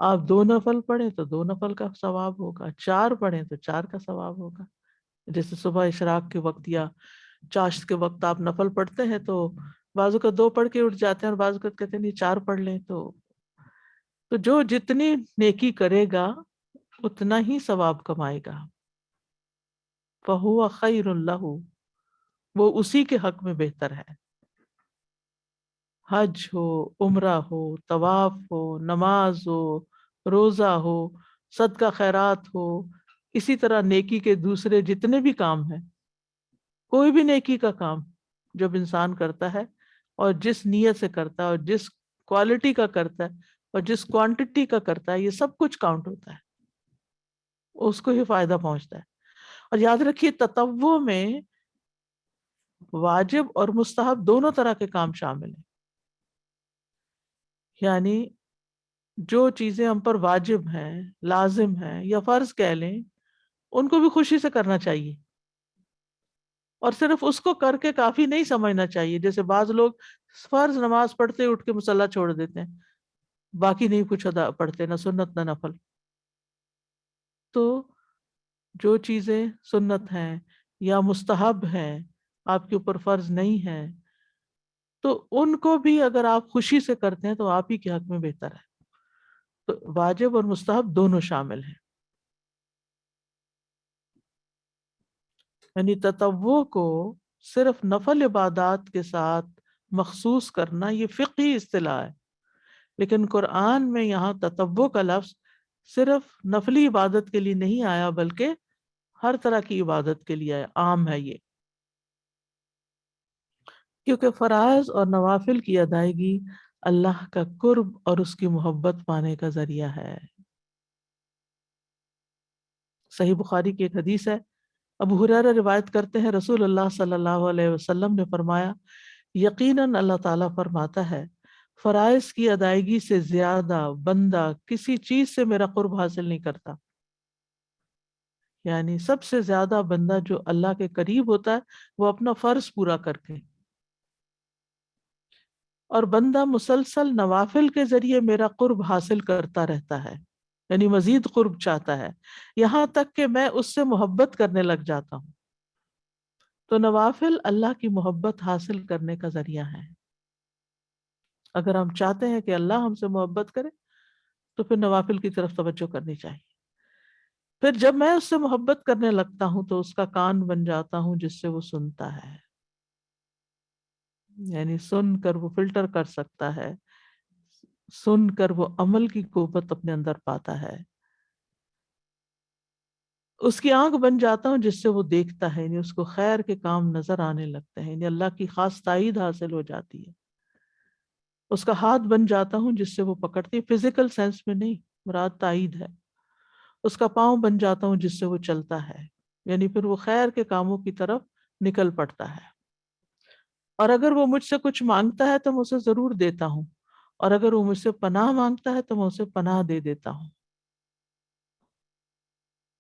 آپ 2 نفل پڑھیں تو 2 نفل کا ثواب ہوگا، 4 پڑھیں تو 4 کا ثواب ہوگا. جیسے صبح اشراق کے وقت یا چاشت کے وقت آپ نفل پڑھتے ہیں تو بعض اوقات 2 پڑھ کے اٹھ جاتے ہیں اور بعض اوقات کہتے ہیں نہیں 4 پڑھ لیں. تو جو جتنی نیکی کرے گا اتنا ہی ثواب کمائے گا. فَهُوَ خَيْرٌ لَهُ، وہ اسی کے حق میں بہتر ہے. حج ہو، عمرہ ہو، طواف ہو، نماز ہو، روزہ ہو، صدقہ خیرات ہو، اسی طرح نیکی کے دوسرے جتنے بھی کام ہیں، کوئی بھی نیکی کا کام جب انسان کرتا ہے اور جس نیت سے کرتا ہے اور جس کوالٹی کا کرتا ہے اور جس کوانٹٹی کا کرتا ہے، یہ سب کچھ کاؤنٹ ہوتا ہے، اس کو ہی فائدہ پہنچتا ہے. اور یاد رکھیے تطوع میں واجب اور مستحب دونوں طرح کے کام شامل ہیں. یعنی جو چیزیں ہم پر واجب ہیں، لازم ہیں یا فرض کہہ لیں، ان کو بھی خوشی سے کرنا چاہیے اور صرف اس کو کر کے کافی نہیں سمجھنا چاہیے. جیسے بعض لوگ فرض نماز پڑھتے اٹھ کے مصلی چھوڑ دیتے ہیں، باقی نہیں کچھ ادا پڑھتے، نہ سنت نہ نفل. تو جو چیزیں سنت ہیں یا مستحب ہیں، آپ کے اوپر فرض نہیں ہے، تو ان کو بھی اگر آپ خوشی سے کرتے ہیں تو آپ ہی کے حق میں بہتر ہے. تو واجب اور مستحب دونوں شامل ہیں. یعنی تطوع کو صرف نفل عبادات کے ساتھ مخصوص کرنا یہ فقہی اصطلاح ہے، لیکن قرآن میں یہاں تطوع کا لفظ صرف نفلی عبادت کے لیے نہیں آیا بلکہ ہر طرح کی عبادت کے لیے آیا، عام ہے یہ. کیونکہ فرائض اور نوافل کی ادائیگی اللہ کا قرب اور اس کی محبت پانے کا ذریعہ ہے. صحیح بخاری کی ایک حدیث ہے، ابو ہریرہ روایت کرتے ہیں رسول اللہ صلی اللہ علیہ وسلم نے فرمایا، یقیناً اللہ تعالیٰ فرماتا ہے فرائض کی ادائیگی سے زیادہ بندہ کسی چیز سے میرا قرب حاصل نہیں کرتا. یعنی سب سے زیادہ بندہ جو اللہ کے قریب ہوتا ہے وہ اپنا فرض پورا کر کے، اور بندہ مسلسل نوافل کے ذریعے میرا قرب حاصل کرتا رہتا ہے، یعنی مزید قرب چاہتا ہے، یہاں تک کہ میں اس سے محبت کرنے لگ جاتا ہوں. تو نوافل اللہ کی محبت حاصل کرنے کا ذریعہ ہے. اگر ہم چاہتے ہیں کہ اللہ ہم سے محبت کرے تو پھر نوافل کی طرف توجہ کرنی چاہیے. پھر جب میں اس سے محبت کرنے لگتا ہوں تو اس کا کان بن جاتا ہوں جس سے وہ سنتا ہے، یعنی سن کر وہ فلٹر کر سکتا ہے، سن کر وہ عمل کی قوت اپنے اندر پاتا ہے. اس کی آنکھ بن جاتا ہوں جس سے وہ دیکھتا ہے، یعنی اس کو خیر کے کام نظر آنے لگتے ہیں، یعنی اللہ کی خاص تائید حاصل ہو جاتی ہے. اس کا ہاتھ بن جاتا ہوں جس سے وہ پکڑتی ہے، فزیکل سینس میں نہیں، مراد تائید ہے. اس کا پاؤں بن جاتا ہوں جس سے وہ چلتا ہے، یعنی پھر وہ خیر کے کاموں کی طرف نکل پڑتا ہے. اور اگر وہ مجھ سے کچھ مانگتا ہے تو میں اسے ضرور دیتا ہوں، اور اگر وہ مجھ سے پناہ مانگتا ہے تو میں اسے پناہ دے دیتا ہوں.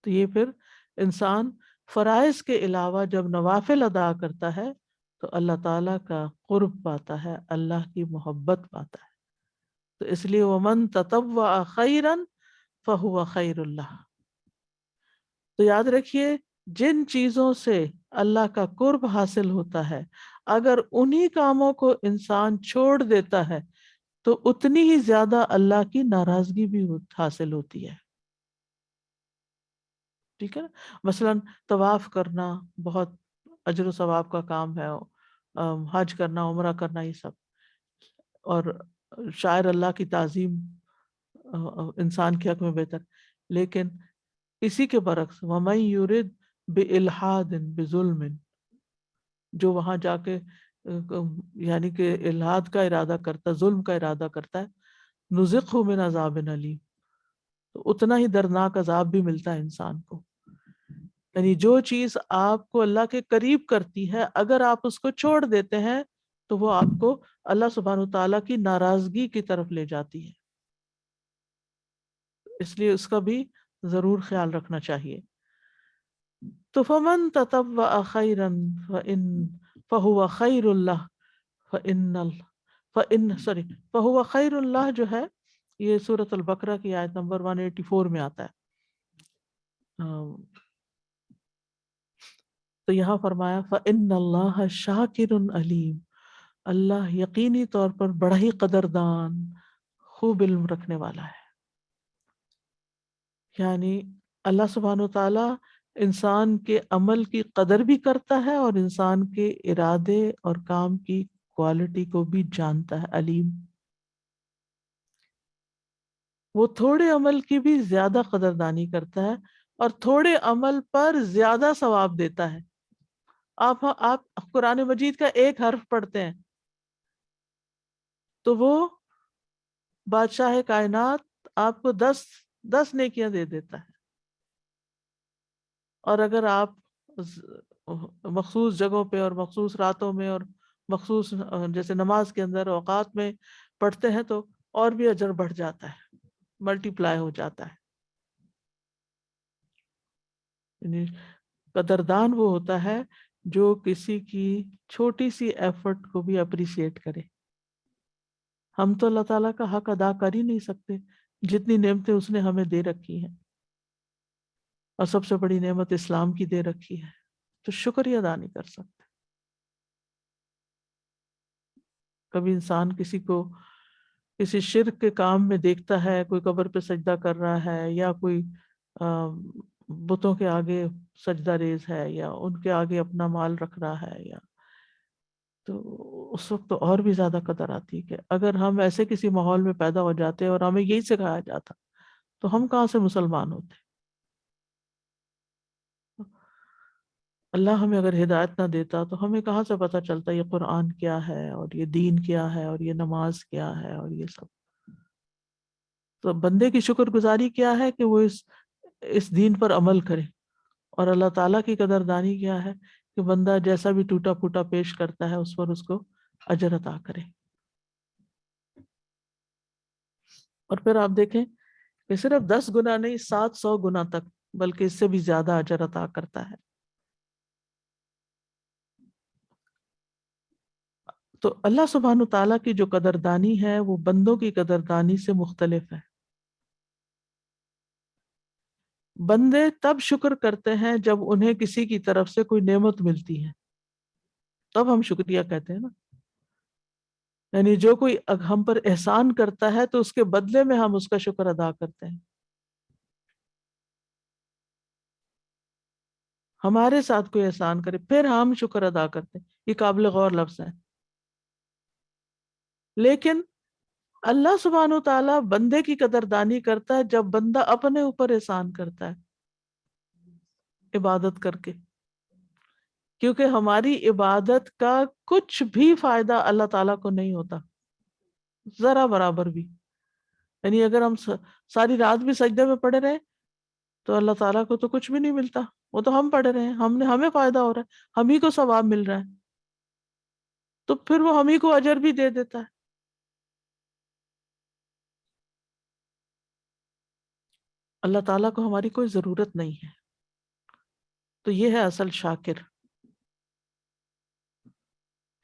تو یہ پھر انسان فرائض کے علاوہ جب نوافل ادا کرتا ہے تو اللہ تعالیٰ کا قرب پاتا ہے، اللہ کی محبت پاتا ہے. تو اس لیے وَمَن تَطَوَّعَ خَيْرًا فَهُوَ خَيْرٌ لَهُ. تو یاد رکھیے جن چیزوں سے اللہ کا قرب حاصل ہوتا ہے، اگر انہی کاموں کو انسان چھوڑ دیتا ہے تو اتنی ہی زیادہ اللہ کی ناراضگی بھی حاصل ہوتی ہے. ٹھیک ہے نا؟ مثلاً طواف کرنا بہت اجر و ثواب کا کام ہے، حج کرنا، عمرہ کرنا، یہ سب، اور شاعر اللہ کی تعظیم انسان کے حق میں بہتر. لیکن اسی کے برعکس وَمَن يُرِدْ بِإِلْحَادٍ بِظُلْمٍ، جو وہاں جا کے یعنی کہ الحاد کا ارادہ کرتا، ظلم کا ارادہ کرتا ہے، نُذِقْهُ مِنْ عَذَابٍ أَلِيمٍ، تو اتنا ہی دردناک عذاب بھی ملتا ہے انسان کو. یعنی جو چیز آپ کو اللہ کے قریب کرتی ہے اگر آپ اس کو چھوڑ دیتے ہیں تو وہ آپ کو اللہ سبحانہ وتعالیٰ کی ناراضگی کی طرف لے جاتی ہے. اس لیے اس کا بھی ضرور خیال رکھنا چاہیے. تو فمن تطوع خیرا فهو خیر اللہ فهو خیر اللہ جو ہے یہ سورۃ البقرہ کی آیت نمبر 184 میں آتا ہے۔ تو یہاں فرمایا فَإِنَّ اللَّهَ شَاكِرٌ عَلِيمٌ، اللہ یقینی طور پر بڑا ہی قدردان، خوب علم رکھنے والا ہے۔ یعنی اللہ سبحانہ و تعالیٰ انسان کے عمل کی قدر بھی کرتا ہے اور انسان کے ارادے اور کام کی کوالٹی کو بھی جانتا ہے، علیم۔ وہ تھوڑے عمل کی بھی زیادہ قدردانی کرتا ہے اور تھوڑے عمل پر زیادہ ثواب دیتا ہے۔ آپ قرآن مجید کا ایک حرف پڑھتے ہیں تو وہ بادشاہ کائنات آپ کو 10 نیکیاں دے دیتا ہے، اور اگر آپ مخصوص جگہوں پہ اور مخصوص راتوں میں اور مخصوص جیسے نماز کے اندر اوقات میں پڑھتے ہیں تو اور بھی اجر بڑھ جاتا ہے، ملٹی پلائی ہو جاتا ہے۔ یعنی قدردان وہ ہوتا ہے جو کسی کی چھوٹی سی ایفرٹ کو بھی اپریشیٹ کرے۔ ہم تو اللہ تعالیٰ کا حق ادا کر ہی نہیں سکتے جتنی نعمتیں اس نے ہمیں دے رکھی ہیں، اور سب سے بڑی نعمت اسلام کی دے رکھی ہے، تو شکریہ ادا نہیں کر سکتے۔ کبھی انسان کسی کو کسی شرک کے کام میں دیکھتا ہے، کوئی قبر پہ سجدہ کر رہا ہے یا کوئی بتوں کے آگے سجدہ ریز ہے یا ان کے آگے اپنا مال رکھ رہا ہے، یا تو اس وقت تو اور بھی زیادہ قدر آتی ہے کہ اگر ہم ایسے کسی ماحول میں پیدا ہو جاتے اور ہمیں یہی سکھایا جاتا تو ہم کہاں سے مسلمان ہوتے۔ اللہ ہمیں اگر ہدایت نہ دیتا تو ہمیں کہاں سے پتہ چلتا یہ قرآن کیا ہے اور یہ دین کیا ہے اور یہ نماز کیا ہے اور یہ سب۔ تو بندے کی شکر گزاری کیا ہے کہ وہ اس دین پر عمل کرے، اور اللہ تعالیٰ کی قدردانی کیا ہے کہ بندہ جیسا بھی ٹوٹا پھوٹا پیش کرتا ہے اس پر اس کو اجر عطا کرے۔ اور پھر آپ دیکھیں کہ صرف 10 گنا نہیں، 700 گنا تک، بلکہ اس سے بھی زیادہ اجر عطا کرتا ہے۔ تو اللہ سبحانہ تعالیٰ کی جو قدردانی ہے وہ بندوں کی قدردانی سے مختلف ہے۔ بندے تب شکر کرتے ہیں جب انہیں کسی کی طرف سے کوئی نعمت ملتی ہے، تب ہم شکریہ کہتے ہیں نا۔ یعنی جو کوئی ہم پر احسان کرتا ہے تو اس کے بدلے میں ہم اس کا شکر ادا کرتے ہیں۔ ہمارے ساتھ کوئی احسان کرے پھر ہم شکر ادا کرتے ہیں، یہ قابل غور لفظ ہے۔ لیکن اللہ سبحانہ تعالیٰ بندے کی قدردانی کرتا ہے جب بندہ اپنے اوپر احسان کرتا ہے عبادت کر کے، کیونکہ ہماری عبادت کا کچھ بھی فائدہ اللہ تعالیٰ کو نہیں ہوتا، ذرا برابر بھی۔ یعنی اگر ہم ساری رات بھی سجدے میں پڑے رہے تو اللہ تعالیٰ کو تو کچھ بھی نہیں ملتا، وہ تو ہم پڑھ رہے ہیں، ہمیں فائدہ ہو رہا ہے، ہم ہی کو ثواب مل رہا ہے، تو پھر وہ ہم ہی کو اجر بھی دے دیتا ہے۔ اللہ تعالیٰ کو ہماری کوئی ضرورت نہیں ہے۔ تو یہ ہے اصل شاکر،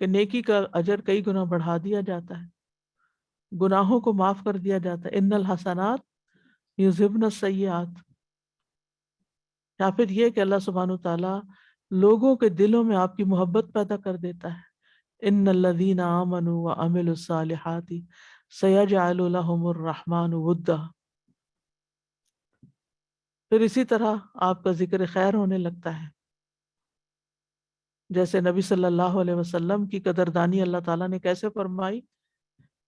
کہ نیکی کا اجر کئی گنا بڑھا دیا جاتا ہے، گناہوں کو معاف کر دیا جاتا ہے، ان الحسنات یذہبن السیئات۔ یا پھر یہ کہ اللہ سبحانہ تعالیٰ لوگوں کے دلوں میں آپ کی محبت پیدا کر دیتا ہے، ان الذین آمنوا وعملوا الصالحات سیجعل لهم الرحمن ودا۔ پھر اسی طرح آپ کا ذکر خیر ہونے لگتا ہے، جیسے نبی صلی اللہ علیہ وسلم کی قدردانی اللہ تعالیٰ نے کیسے فرمائی،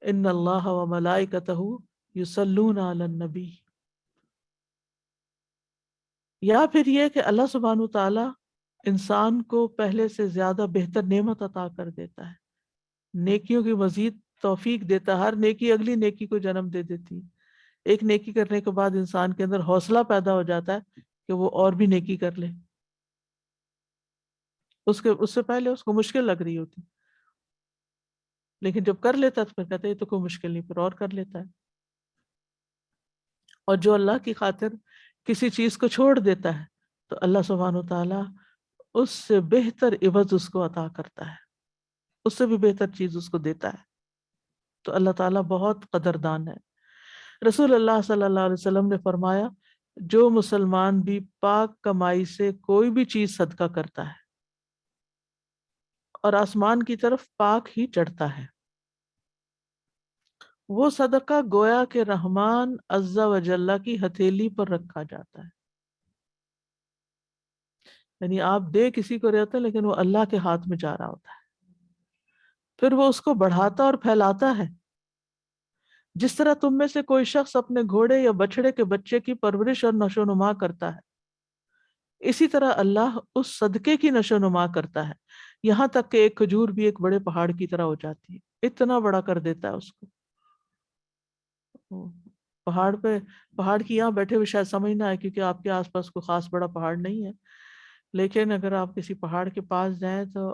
ان اللہ وملائکتہ یصلون علی النبی۔ یا پھر یہ کہ اللہ سبحانہ تعالیٰ انسان کو پہلے سے زیادہ بہتر نعمت عطا کر دیتا ہے، نیکیوں کی مزید توفیق دیتا ہے، ہر نیکی اگلی نیکی کو جنم دے دیتی ہے۔ ایک نیکی کرنے کے بعد انسان کے اندر حوصلہ پیدا ہو جاتا ہے کہ وہ اور بھی نیکی کر لے، اس سے پہلے اس کو مشکل لگ رہی ہوتی، لیکن جب کر لیتا ہے تو پھر کہتے ہیں یہ تو کوئی مشکل نہیں، پھر اور کر لیتا ہے۔ اور جو اللہ کی خاطر کسی چیز کو چھوڑ دیتا ہے تو اللہ سبحانہ تعالیٰ اس سے بہتر عوض اس کو عطا کرتا ہے، اس سے بھی بہتر چیز اس کو دیتا ہے۔ تو اللہ تعالیٰ بہت قدردان ہے۔ رسول اللہ صلی اللہ علیہ وسلم نے فرمایا جو مسلمان بھی پاک کمائی سے کوئی بھی چیز صدقہ کرتا ہے اور آسمان کی طرف پاک ہی چڑھتا ہے، وہ صدقہ گویا کہ رحمان عز و جل کی ہتھیلی پر رکھا جاتا ہے. یعنی آپ دے کسی کو رہتے ہیں لیکن وہ اللہ کے ہاتھ میں جا رہا ہوتا ہے، پھر وہ اس کو بڑھاتا اور پھیلاتا ہے. جس طرح تم میں سے کوئی شخص اپنے گھوڑے یا بچڑے کے بچے کی پرورش اور نشو نما کرتا ہے، اسی طرح اللہ اس صدقے کی نشو نما کرتا ہے، یہاں تک کہ ایک کھجور بھی ایک بڑے پہاڑ کی طرح ہو جاتی ہے، اتنا بڑا کر دیتا ہے اس کو. پہاڑ کی یہاں بیٹھے ہوئے شاید سمجھ نہ آئے کیونکہ آپ کے آس پاس کوئی خاص بڑا پہاڑ نہیں ہے، لیکن اگر آپ کسی پہاڑ کے پاس جائیں تو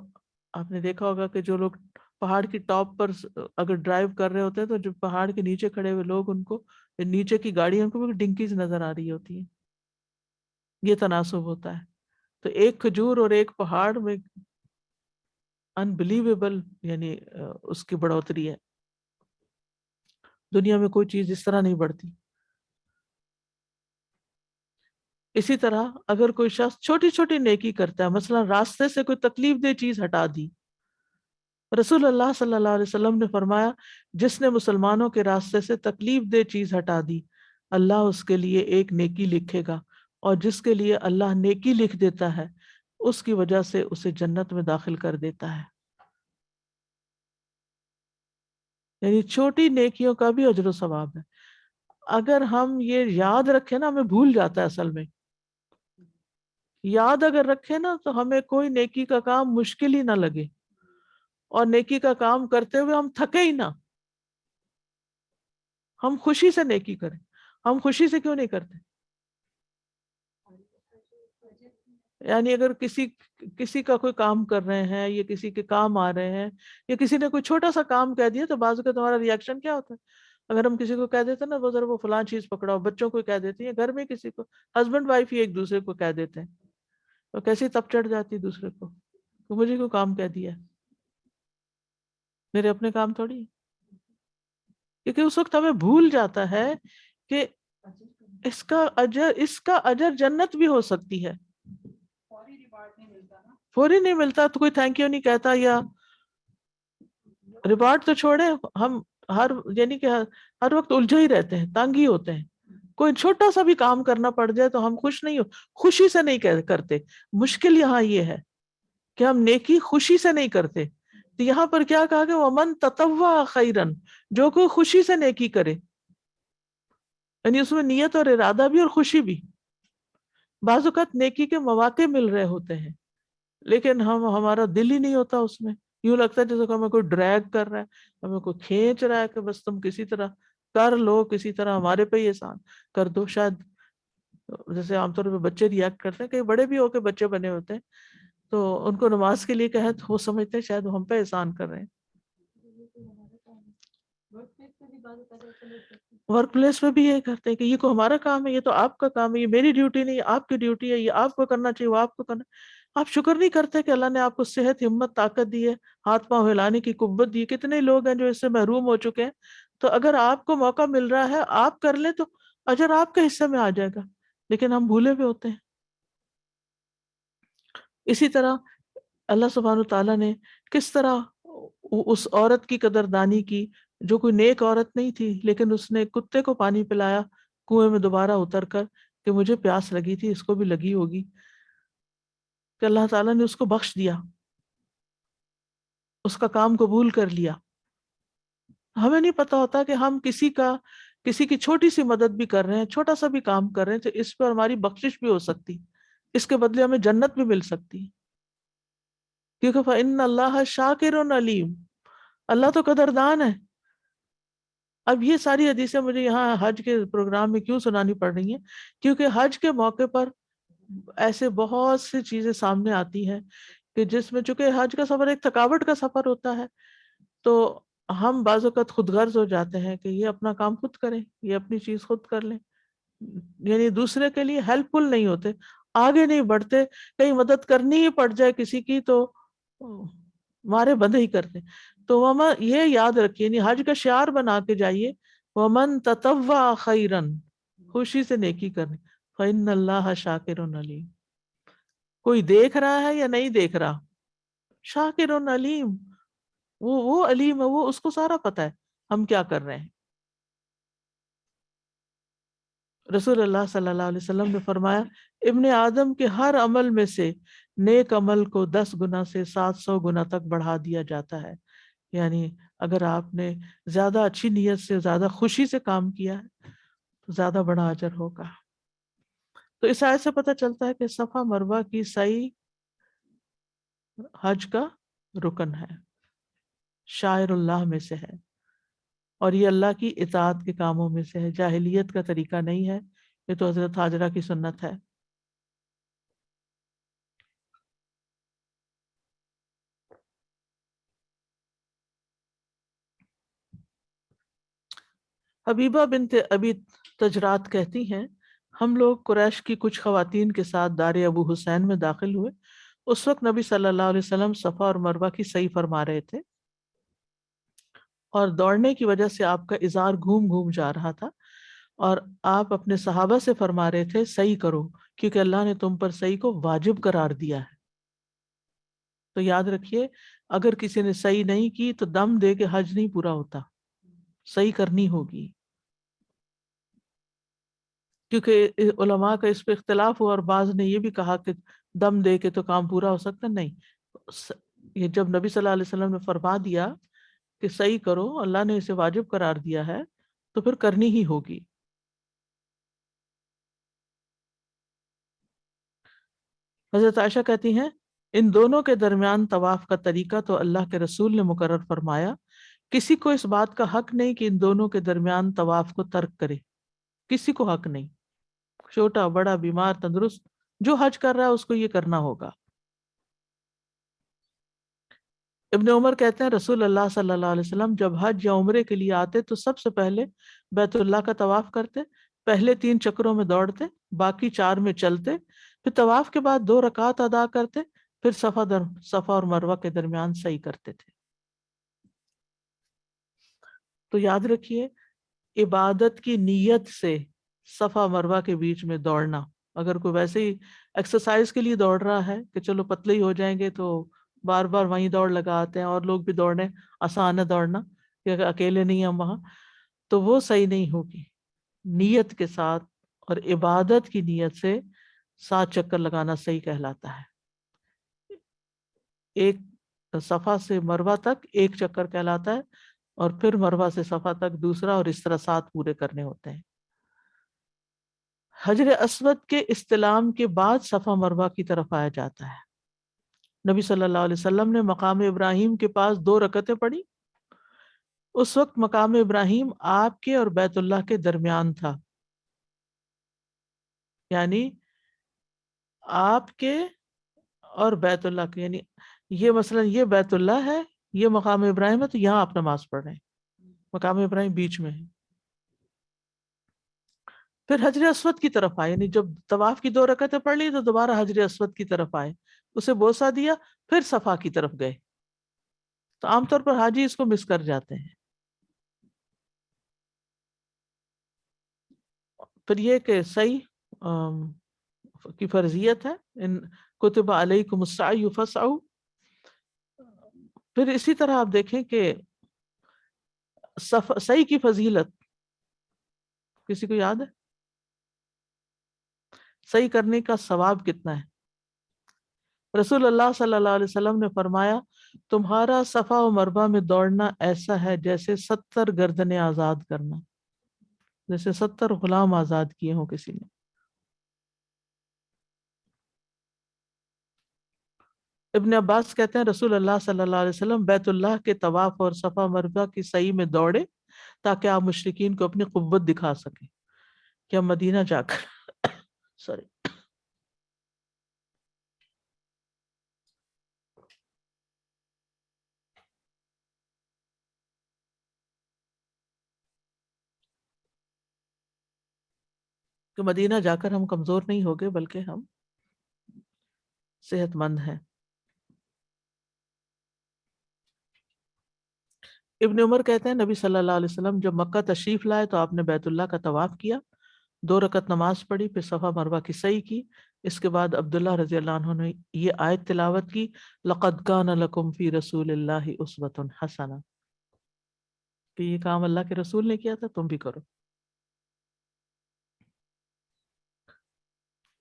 آپ نے دیکھا ہوگا کہ جو لوگ پہاڑ کی ٹاپ پر اگر ڈرائیو کر رہے ہوتے ہیں تو جو پہاڑ کے نیچے کھڑے ہوئے لوگ ان کو نیچے کی گاڑی ان کو بھی ڈنکیز نظر آ رہی ہوتی ہیں. یہ تناسب ہوتا ہے. تو ایک کھجور اور ایک پہاڑ میں انبلیویبل یعنی اس کی بڑھوتری ہے. دنیا میں کوئی چیز اس طرح نہیں بڑھتی. اسی طرح اگر کوئی شخص چھوٹی چھوٹی نیکی کرتا ہے، مثلا راستے سے کوئی تکلیف دہ چیز ہٹا دی، رسول اللہ صلی اللہ علیہ وسلم نے فرمایا جس نے مسلمانوں کے راستے سے تکلیف دہ چیز ہٹا دی اللہ اس کے لیے ایک نیکی لکھے گا، اور جس کے لیے اللہ نیکی لکھ دیتا ہے اس کی وجہ سے اسے جنت میں داخل کر دیتا ہے. یعنی چھوٹی نیکیوں کا بھی اجر و ثواب ہے. اگر ہم یہ یاد رکھیں نا، ہمیں بھول جاتا ہے اصل میں. یاد اگر رکھیں نا تو ہمیں کوئی نیکی کا کام مشکل ہی نہ لگے، اور نیکی کا کام کرتے ہوئے ہم تھکے ہی نہ. ہم خوشی سے نیکی کریں. ہم خوشی سے کیوں نہیں کرتے؟ یعنی اگر کسی کا کوئی کام کر رہے ہیں یا کسی کے کام آ رہے ہیں یا کسی نے کوئی چھوٹا سا کام کہہ دیا تو بعض کا تمہارا ریاکشن کیا ہوتا ہے؟ اگر ہم کسی کو کہہ دیتے ہیں نا وہ ذرا وہ فلاں چیز پکڑاؤ، بچوں کو کہہ دیتے ہیں، گھر میں کسی کو ہسبینڈ وائف ہی ایک دوسرے کو کہہ دیتے ہیں تو کیسی تب چڑھ جاتی دوسرے کو تو مجھے کوئی کام کہہ دیا، میرے اپنے کام تھوڑی. کیونکہ اس وقت ہمیں بھول جاتا ہے کہ اس کا اجر جنت بھی ہو سکتی ہے. فوری نہیں ملتا تو کوئی تھینک یو نہیں کہتا، یا ریوارڈ تو چھوڑے، ہم یعنی کہ ہر وقت الجھے ہی رہتے ہیں، تنگ ہی ہوتے ہیں. کوئی چھوٹا سا بھی کام کرنا پڑ جائے تو ہم خوشی سے نہیں کرتے. مشکل یہاں یہ ہے کہ ہم نیکی خوشی سے نہیں کرتے. تو یہاں پر کیا کہا کہ وَمَن تَطَوَّعَ خَيْرًا، جو کوئی خوشی سے نیکی کرے، یعنی اس میں نیت اور ارادہ بھی اور خوشی بھی. بعض اوقات نیکی کے مواقع مل رہے ہوتے ہیں لیکن ہمارا دل ہی نہیں ہوتا اس میں. یوں لگتا ہے جیسے کہ ہمیں کوئی ڈریگ کر رہا ہے، ہمیں کوئی کھینچ رہا ہے کہ بس تم کسی طرح کر لو، کسی طرح ہمارے پہ ہی احسان کر دو. شاید جیسے عام طور پہ بچے ریئیکٹ کرتے ہیں، کئی بڑے بھی ہو کے بچے بنے ہوتے ہیں تو ان کو نماز کے لیے کہے تو وہ سمجھتے ہیں شاید وہ ہم پہ احسان کر رہے ہیں. ورک پلیس میں بھی یہ کرتے ہیں کہ یہ کو ہمارا کام ہے، یہ تو آپ کا کام ہے، یہ میری ڈیوٹی نہیں، آپ کی ڈیوٹی ہے، یہ آپ کو کرنا چاہیے، وہ آپ کو کرنا. آپ شکر نہیں کرتے کہ اللہ نے آپ کو صحت، ہمت، طاقت دی ہے، ہاتھ پاؤں ہلانے کی قوت دی ہے. کتنے لوگ ہیں جو اس سے محروم ہو چکے ہیں. تو اگر آپ کو موقع مل رہا ہے آپ کر لیں تو اجر آپ کے حصے میں آ جائے گا، لیکن ہم بھولے ہوئے ہوتے ہیں. اسی طرح اللہ سبحانہ تعالیٰ نے کس طرح اس عورت کی قدردانی کی جو کوئی نیک عورت نہیں تھی لیکن اس نے کتے کو پانی پلایا کنویں میں دوبارہ اتر کر کہ مجھے پیاس لگی تھی، اس کو بھی لگی ہوگی، کہ اللہ تعالیٰ نے اس کو بخش دیا، اس کا کام قبول کر لیا. ہمیں نہیں پتا ہوتا کہ ہم کسی کی چھوٹی سی مدد بھی کر رہے ہیں، چھوٹا سا بھی کام کر رہے ہیں تو اس پر ہماری بخشش بھی ہو سکتی، اس کے بدلے ہمیں جنت بھی مل سکتی. کیونکہ فَإِنَّ اللَّهَ شَاكِرٌ عَلِيمٌ، اللہ تو قدردان ہے. اب یہ ساری حدیثیں مجھے یہاں حج کے پروگرام میں کیوں سنانی پڑ رہی ہیں؟ کیونکہ حج کے موقع پر ایسے بہت سی چیزیں سامنے آتی ہیں کہ جس میں چونکہ حج کا سفر ایک تھکاوٹ کا سفر ہوتا ہے تو ہم بعض اوقات خود غرض ہو جاتے ہیں کہ یہ اپنا کام خود کریں، یہ اپنی چیز خود کر لیں، یعنی دوسرے کے لیے ہیلپ فل نہیں ہوتے، آگے نہیں بڑھتے. کہیں مدد کرنی ہی پڑ جائے کسی کی تو مارے بندے ہی کرتے. تو ماما یہ یاد رکھیے، یعنی حج کا شعار بنا کے جائیے ومن تطوع خیرن، خوشی سے نیکی کرنی، فإن اللہ شاکر علیم، کوئی دیکھ رہا ہے یا نہیں دیکھ رہا، شاکر علیم، وہ علیم ہے، وہ اس کو سارا پتہ ہے ہم کیا کر رہے ہیں۔ رسول اللہ صلی اللہ علیہ وسلم نے فرمایا ابن آدم کے ہر عمل میں سے نیک عمل کو 10 گنا سے 700 گنا تک بڑھا دیا جاتا ہے، یعنی اگر آپ نے زیادہ اچھی نیت سے زیادہ خوشی سے کام کیا ہے تو زیادہ بڑا اجر ہوگا۔ تو اس آیت سے پتہ چلتا ہے کہ صفا مروہ کی سعی حج کا رکن ہے، شاعر اللہ میں سے ہے، اور یہ اللہ کی اطاعت کے کاموں میں سے ہے، جاہلیت کا طریقہ نہیں ہے، یہ تو حضرت ہاجرہ کی سنت ہے۔ حبیبہ بنت ابی تجرات کہتی ہیں ہم لوگ قریش کی کچھ خواتین کے ساتھ دار ابو حسین میں داخل ہوئے، اس وقت نبی صلی اللہ علیہ وسلم صفا اور مروہ کی صحیح فرما رہے تھے، اور دوڑنے کی وجہ سے آپ کا ازار گھوم گھوم جا رہا تھا، اور آپ اپنے صحابہ سے فرما رہے تھے صحیح کرو کیونکہ اللہ نے تم پر صحیح کو واجب قرار دیا ہے۔ تو یاد رکھیے اگر کسی نے صحیح نہیں کی تو دم دے کے حج نہیں پورا ہوتا، صحیح کرنی ہوگی، کیونکہ علماء کا اس پہ اختلاف ہوا اور بعض نے یہ بھی کہا کہ دم دے کے تو کام پورا ہو سکتا نہیں، یہ جب نبی صلی اللہ علیہ وسلم نے فرما دیا کہ صحیح کرو، اللہ نے اسے واجب قرار دیا ہے تو پھر کرنی ہی ہوگی۔ حضرت عائشہ کہتی ہیں ان دونوں کے درمیان طواف کا طریقہ تو اللہ کے رسول نے مقرر فرمایا، کسی کو اس بات کا حق نہیں کہ ان دونوں کے درمیان طواف کو ترک کرے، کسی کو حق نہیں، چھوٹا بڑا بیمار تندرست جو حج کر رہا ہے اس کو یہ کرنا ہوگا۔ ابن عمر کہتے ہیں رسول اللہ صلی اللہ علیہ وسلم جب حج یا عمرے کے لیے آتے تو سب سے پہلے بیت اللہ کا طواف کرتے، پہلے 3 چکروں میں دوڑتے، باقی 4 میں چلتے، پھر طواف کے بعد 2 رکعات ادا کرتے، پھر صفا اور مروہ کے درمیان سعی کرتے تھے۔ تو یاد رکھیے عبادت کی نیت سے صفا مروہ کے بیچ میں دوڑنا، اگر کوئی ویسے ہی ایکسرسائز کے لیے دوڑ رہا ہے کہ چلو پتلے ہی ہو جائیں گے تو بار بار وہیں دوڑ لگا آتے ہیں، اور لوگ بھی دوڑنے آسان ہے دوڑنا کہ اکیلے نہیں ہم وہاں، تو وہ صحیح نہیں ہوگی۔ نیت کے ساتھ اور عبادت کی نیت سے 7 چکر لگانا صحیح کہلاتا ہے۔ ایک صفا سے مروہ تک 1 چکر کہلاتا ہے، اور پھر مروہ سے صفا تک دوسرا، اور اس طرح 7 پورے کرنے ہوتے ہیں۔ حجر اسود کے استلام کے بعد صفا مروہ کی طرف آیا جاتا ہے۔ نبی صلی اللہ علیہ وسلم نے مقام ابراہیم کے پاس 2 رکعتیں پڑھی، اس وقت مقام ابراہیم آپ کے اور بیت اللہ کے درمیان تھا، یعنی آپ کے اور بیت اللہ کے، یعنی یہ مثلا یہ بیت اللہ ہے، یہ مقام ابراہیم ہے، تو یہاں آپ نماز پڑھ رہے ہیں، مقام ابراہیم بیچ میں ہے۔ پھر حجر اسود کی طرف آئے، یعنی جب طواف کی 2 رکعتیں پڑھ لی تو دوبارہ حجر اسود کی طرف آئے، اسے بوسہ دیا، پھر صفا کی طرف گئے۔ تو عام طور پر حاجی اس کو مس کر جاتے ہیں۔ پھر یہ کہ صحیح کی فرضیت ہے، ان کتب علیکم السعی فاسعوا۔ پھر اسی طرح آپ دیکھیں کہ صحیح کی فضیلت کسی کو یاد ہے؟ صحیح کرنے کا ثواب کتنا ہے؟ رسول اللہ صلی اللہ علیہ وسلم نے فرمایا تمہارا صفا و مروہ میں دوڑنا ایسا ہے جیسے 70 گردنیں آزاد کرنا، جیسے 70 غلام آزاد کیے ہوں کسی نے۔ ابن عباس کہتے ہیں رسول اللہ صلی اللہ علیہ وسلم بیت اللہ کے طواف اور صفا مروہ کی سعی میں دوڑے تاکہ آپ مشرکین کو اپنی قوت دکھا سکیں کہ ہم مدینہ جا کر سوری کہ مدینہ جا کر ہم کمزور نہیں ہوگے بلکہ ہم صحت مند ہیں۔ ابن عمر کہتے ہیں نبی صلی اللہ علیہ وسلم جب مکہ تشریف لائے تو آپ نے بیت اللہ کا طواف کیا، 2 رکعت نماز پڑھی، پھر صفا مروہ کی سعی کی۔ اس کے بعد عبداللہ رضی اللہ عنہ نے یہ آیت تلاوت کی، لَقَدْ كَانَ لَكُمْ فِي رَسُولِ اللَّهِ أُسْوَةٌ حَسَنَةٌ، کہ یہ کام اللہ کے رسول نے کیا تھا، تم بھی کرو۔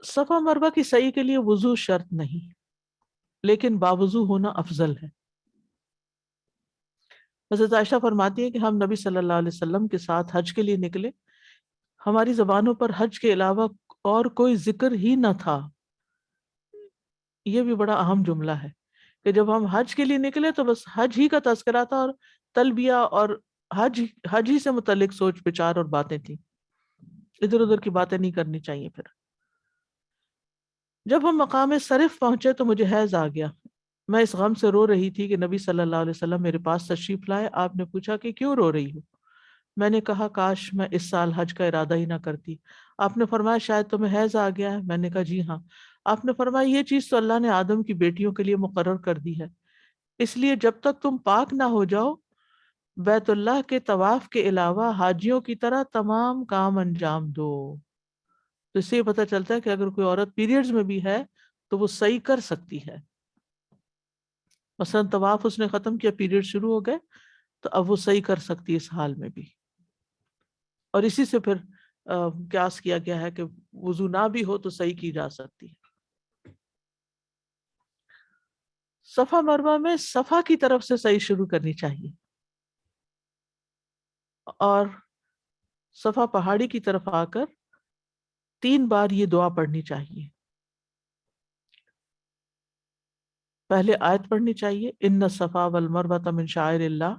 صفا مروہ کی سعی کے لیے وضو شرط نہیں، لیکن باوضو ہونا افضل ہے۔ حضرت عائشہ فرماتی ہے کہ ہم نبی صلی اللہ علیہ وسلم کے ساتھ حج کے لیے نکلے، ہماری زبانوں پر حج کے علاوہ اور کوئی ذکر ہی نہ تھا۔ یہ بھی بڑا اہم جملہ ہے کہ جب ہم حج کے لیے نکلے تو بس حج ہی کا تذکرہ تھا، اور تلبیہ اور حج ہی سے متعلق سوچ بچار اور باتیں تھیں، ادھر ادھر کی باتیں نہیں کرنی چاہیے۔ پھر جب ہم مقام صرف پہنچے تو مجھے حیض آ گیا، میں اس غم سے رو رہی تھی کہ نبی صلی اللہ علیہ وسلم میرے پاس تشریف لائے۔ آپ نے پوچھا کہ کیوں رو رہی ہو؟ میں نے کہا کاش میں اس سال حج کا ارادہ ہی نہ کرتی۔ آپ نے فرمایا شاید تمہیں حیض آ گیا ہے؟ میں نے کہا جی ہاں۔ آپ نے فرمایا یہ چیز تو اللہ نے آدم کی بیٹیوں کے لیے مقرر کر دی ہے، اس لیے جب تک تم پاک نہ ہو جاؤ بیت اللہ کے طواف کے علاوہ حاجیوں کی طرح تمام کام انجام دو۔ تو اس سے یہ پتہ چلتا ہے کہ اگر کوئی عورت پیریڈز میں بھی ہے تو وہ صحیح کر سکتی ہے۔ مثلا طواف اس نے ختم کیا، پیریڈ شروع ہو گئے، تو اب وہ صحیح کر سکتی ہے اس حال میں بھی۔ اور اسی سے پھر قیاس کیا گیا ہے کہ وضو نہ بھی ہو تو صحیح کی جا سکتی ہے۔ صفا مروہ میں صفا کی طرف سے صحیح شروع کرنی چاہیے، اور صفا پہاڑی کی طرف آ کر 3 بار یہ دعا پڑھنی چاہیے۔ پہلے آیت پڑھنی چاہیے ان الصفا والمروہ من شعائر اللہ،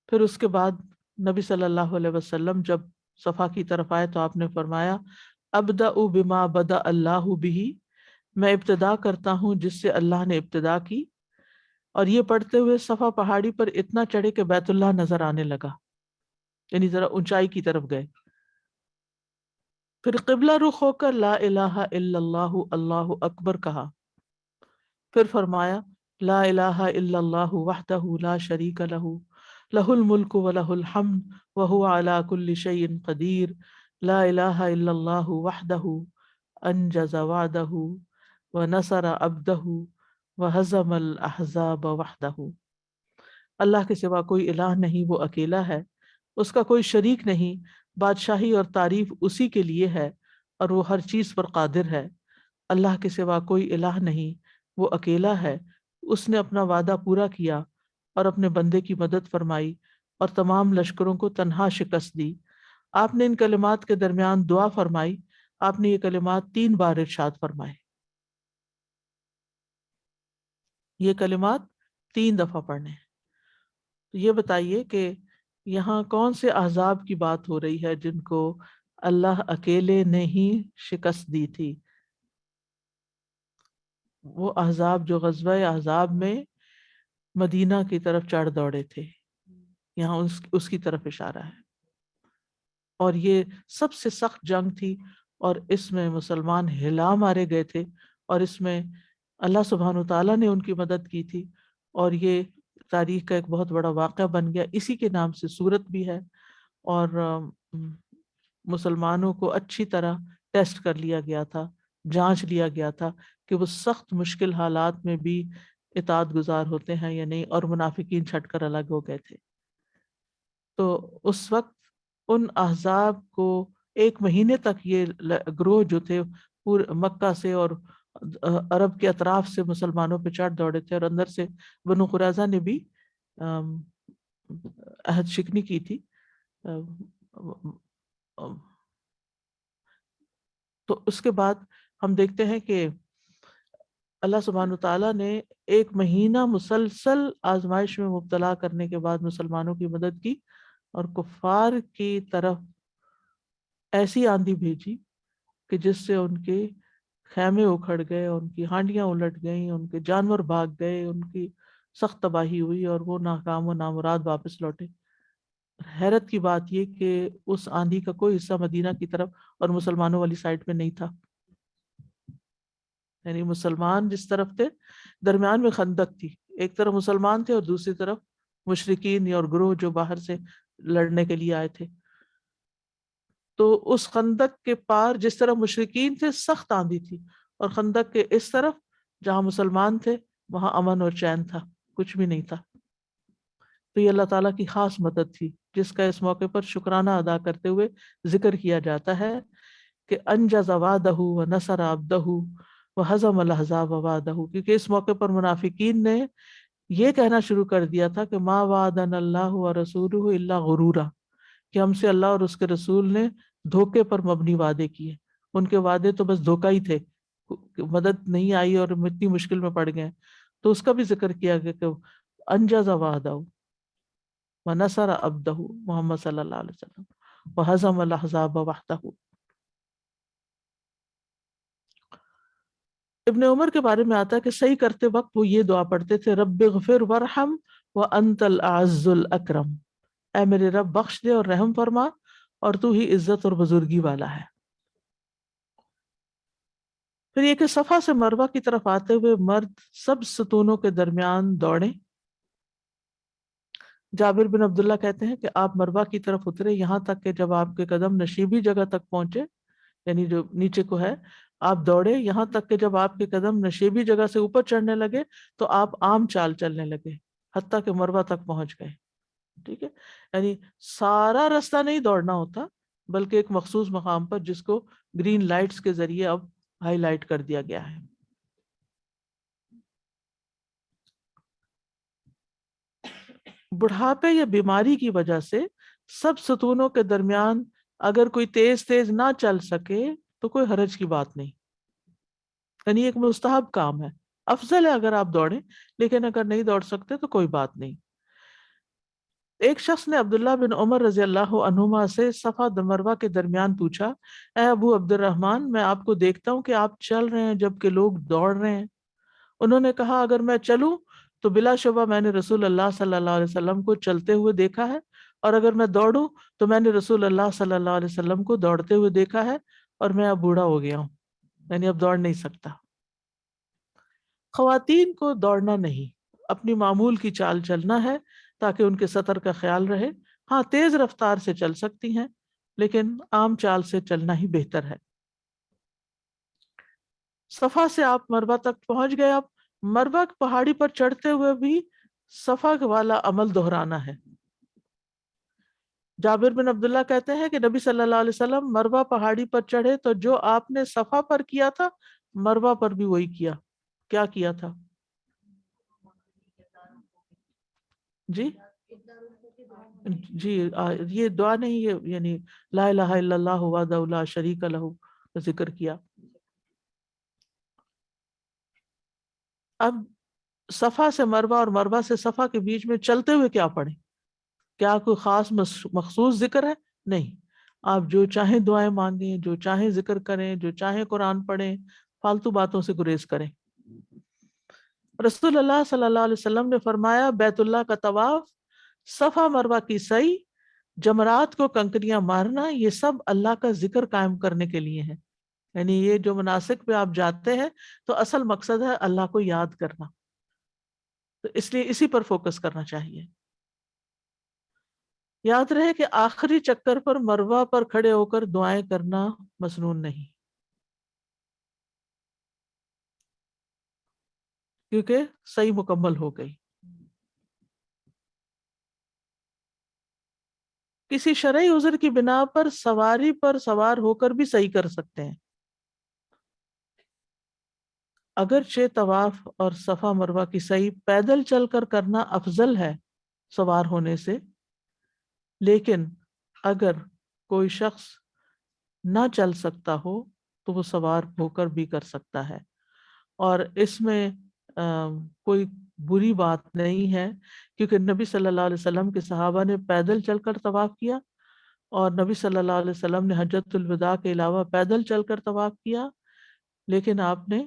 پھر اس کے بعد نبی صلی اللہ علیہ وسلم جب صفا کی طرف آئے تو آپ نے فرمایا ابدأ بما بدأ اللہ بہ، میں ابتدا کرتا ہوں جس سے اللہ نے ابتدا کی، اور یہ پڑھتے ہوئے صفا پہاڑی پر اتنا چڑھے کہ بیت اللہ نظر آنے لگا، یعنی ذرا اونچائی کی طرف گئے۔ پھر قبلہ رخ ہو کر لا الہ الا اللہ اللہ اکبر کہا، پھر فرمایا لا الہ الا اللہ وحدہ لا شریک لہ لہ الملک ولہ الحمد وہو علی کل شیء قدیر، لا الہ الا اللہ وحدہ انجز وعدہ ونصر عبدہ وہزم الاحزاب وحدہ۔ اللہ کے سوا کوئی الہ نہیں، وہ اکیلا ہے، اس کا کوئی شریک نہیں، بادشاہی اور تعریف اسی کے لیے ہے، اور وہ ہر چیز پر قادر ہے۔ اللہ کے سوا کوئی الہ نہیں، وہ اکیلا ہے، اس نے اپنا وعدہ پورا کیا اور اپنے بندے کی مدد فرمائی اور تمام لشکروں کو تنہا شکست دی۔ آپ نے ان کلمات کے درمیان دعا فرمائی، آپ نے یہ کلمات 3 بار ارشاد فرمائے۔ یہ کلمات 3 دفعہ پڑھنے ہیں۔ یہ بتائیے کہ یہاں کون سے احزاب کی بات ہو رہی ہے جن کو اللہ اکیلے نے ہی شکست دی تھی؟ وہ احزاب جو غزوہ احزاب میں مدینہ کی طرف چڑھ دوڑے تھے، یہاں اس کی طرف اشارہ ہے۔ اور یہ سب سے سخت جنگ تھی، اور اس میں مسلمان ہلا مارے گئے تھے، اور اس میں اللہ سبحانہ تعالیٰ نے ان کی مدد کی تھی، اور یہ تاریخ کا ایک بہت بڑا واقعہ بن گیا۔ اسی کے نام سے سورت بھی ہے، اور مسلمانوں کو اچھی طرح ٹیسٹ کر لیا گیا تھا، جانچ لیا گیا تھا کہ وہ سخت مشکل حالات میں بھی اطاعت گزار ہوتے ہیں یا نہیں، اور منافقین چھٹ کر الگ ہو گئے تھے۔ تو اس وقت ان احزاب کو 1 مہینے تک یہ گروہ جو تھے پورے مکہ سے اور عرب کے اطراف سے مسلمانوں پہ چڑھ دوڑے تھے، اور اندر سے بنو قریظہ نے بھی عہد شکنی کی تھی۔ تو اس کے بعد ہم دیکھتے ہیں کہ اللہ سبحانہ تعالیٰ نے 1 مہینہ مسلسل آزمائش میں مبتلا کرنے کے بعد مسلمانوں کی مدد کی، اور کفار کی طرف ایسی آندھی بھیجی کہ جس سے ان کے خیمے اکھڑ گئے، ان کی ہانڈیاں الٹ گئیں، ان کے جانور بھاگ گئے، ان کی سخت تباہی ہوئی، اور وہ ناکام و نامراد واپس لوٹے۔ حیرت کی بات یہ کہ اس آندھی کا کوئی حصہ مدینہ کی طرف اور مسلمانوں والی سائڈ میں نہیں تھا، یعنی مسلمان جس طرف تھے درمیان میں خندق تھی، ایک طرف مسلمان تھے اور دوسری طرف مشرکین اور گروہ جو باہر سے لڑنے کے لیے آئے تھے. تو اس خندق کے پار جس طرح مشرکین تھے سخت آندھی تھی، اور خندق کے اس طرف جہاں مسلمان تھے وہاں امن اور چین تھا، کچھ بھی نہیں تھا. تو یہ اللہ تعالیٰ کی خاص مدد تھی جس کا اس موقع پر شکرانہ ادا کرتے ہوئے ذکر کیا جاتا ہے کہ انجز وعدہ و نصر عبدہ و ہزم الاحزاب وعدہ، کیونکہ اس موقع پر منافقین نے یہ کہنا شروع کر دیا تھا کہ ما وعدنا اللہ و رسولہ الا غرورا، کہ ہم سے اللہ اور اس کے رسول نے دھوکے پر مبنی وعدے کیے. ان کے وعدے تو بس دھوکہ ہی تھے، مدد نہیں آئی اور ہم اتنی مشکل میں پڑ گئے. تو اس کا بھی ذکر کیا گیا کہ انجز وعدہ ونصر عبدہ محمد صلی اللہ علیہ وسلم وہزم الاحزاب وحدہ. ابن عمر کے بارے میں آتا ہے کہ صحیح کرتے وقت وہ یہ دعا پڑھتے تھے، رب اغفر ورحم وانت الاعز الاکرم، اے میرے رب بخش دے اور رحم فرما اور تو ہی عزت اور بزرگی والا ہے. پھر یہ کہ صفا سے مروہ کی طرف آتے ہوئے مرد سب ستونوں کے درمیان دوڑے. جابر بن عبداللہ کہتے ہیں کہ آپ مروہ کی طرف اترے یہاں تک کہ جب آپ کے قدم نشیبی جگہ تک پہنچے، یعنی جو نیچے کو ہے، آپ دوڑے یہاں تک کہ جب آپ کے قدم نشیبی جگہ سے اوپر چڑھنے لگے تو آپ عام چال چلنے لگے حتیٰ کہ مروہ تک پہنچ گئے. ٹھیک ہے، یعنی سارا راستہ نہیں دوڑنا ہوتا بلکہ ایک مخصوص مقام پر جس کو گرین لائٹس کے ذریعے اب ہائی لائٹ کر دیا گیا ہے. بڑھاپے یا بیماری کی وجہ سے سب ستونوں کے درمیان اگر کوئی تیز تیز نہ چل سکے تو کوئی حرج کی بات نہیں، یعنی ایک مستحب کام ہے، افضل ہے اگر آپ دوڑیں، لیکن اگر نہیں دوڑ سکتے تو کوئی بات نہیں. ایک شخص نے عبداللہ بن عمر رضی اللہ عنہما سے صفا مروہ کے درمیان پوچھا، اے ابو عبد الرحمن، میں آپ کو دیکھتا ہوں کہ آپ چل رہے ہیں جبکہ لوگ دوڑ رہے ہیں. انہوں نے کہا، اگر میں چلوں تو بلا شبہ میں نے رسول اللہ صلی اللہ علیہ وسلم کو چلتے ہوئے دیکھا ہے، اور اگر میں دوڑوں تو میں نے رسول اللہ صلی اللہ علیہ وسلم کو دوڑتے ہوئے دیکھا ہے، اور میں اب بوڑھا ہو گیا ہوں، یعنی اب دوڑ نہیں سکتا. خواتین کو دوڑنا نہیں، اپنی معمول کی چال چلنا ہے تاکہ ان کے سطر کا خیال رہے. ہاں تیز رفتار سے چل سکتی ہیں لیکن عام چال سے چلنا ہی بہتر ہے. صفا سے آپ مروہ تک پہنچ گئے. اب مروہ پہاڑی پر چڑھتے ہوئے بھی صفا والا عمل دہرانا ہے. جابر بن عبداللہ کہتے ہیں کہ نبی صلی اللہ علیہ وسلم مروہ پہاڑی پر چڑھے تو جو آپ نے صفا پر کیا تھا مروہ پر بھی وہی کیا. کیا کیا تھا جی؟ جی یہ دعا نہیں، یہ یعنی لا الہ الا اللہ وحدہ لا شریک لہ کا ذکر کیا. اب صفا سے مروہ اور مروہ سے صفا کے بیچ میں چلتے ہوئے کیا پڑھیں؟ کیا کوئی خاص مخصوص ذکر ہے؟ نہیں، آپ جو چاہیں دعائیں مانگیں، جو چاہیں ذکر کریں، جو چاہیں قرآن پڑھیں، فالتو باتوں سے گریز کریں. رسول اللہ صلی اللہ علیہ وسلم نے فرمایا، بیت اللہ کا طواف، صفا مروہ کی سعی، جمرات کو کنکریاں مارنا، یہ سب اللہ کا ذکر قائم کرنے کے لیے ہیں. یعنی یہ جو مناسک پہ آپ جاتے ہیں تو اصل مقصد ہے اللہ کو یاد کرنا، تو اس لیے اسی پر فوکس کرنا چاہیے. یاد رہے کہ آخری چکر پر مروہ پر کھڑے ہو کر دعائیں کرنا مسنون نہیں، کیونکہ صحیح مکمل ہو گئی. کسی شرعی عذر کی بنا پر سواری پر سوار ہو کر بھی صحیح کر سکتے ہیں. اگرچہ طواف اور صفا مروہ کی صحیح پیدل چل کر کرنا افضل ہے سوار ہونے سے، لیکن اگر کوئی شخص نہ چل سکتا ہو تو وہ سوار ہو کر بھی کر سکتا ہے. اور اس میں کوئی بری بات نہیں ہے، کیونکہ نبی صلی اللہ علیہ وسلم کے صحابہ نے پیدل چل کر طواف کیا، اور نبی صلی اللہ علیہ وسلم نے حجۃ الوداع کے علاوہ پیدل چل کر طواف کیا، لیکن آپ نے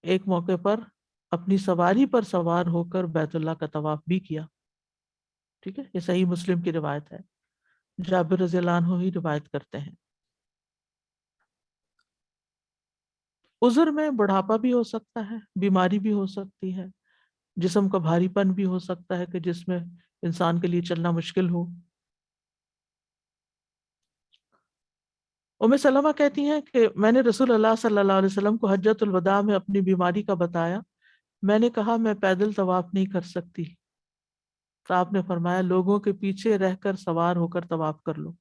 ایک موقع پر اپنی سواری پر سوار ہو کر بیت اللہ کا طواف بھی کیا. ٹھیک ہے، یہ صحیح مسلم کی روایت ہے، جابر رضی اللہ عنہ ہی روایت کرتے ہیں. عذر میں بڑھاپا بھی ہو سکتا ہے، بیماری بھی ہو سکتی ہے، جسم کا بھاری پن بھی ہو سکتا ہے کہ جس میں انسان کے لیے چلنا مشکل ہو۔ ام سلمہ کہتی ہیں کہ میں نے رسول اللہ صلی اللہ علیہ وسلم کو حجۃ الوداع میں اپنی بیماری کا بتایا، میں نے کہا میں پیدل طواف نہیں کر سکتی، تو آپ نے فرمایا لوگوں کے پیچھے رہ کر سوار ہو کر طواف کر لو۔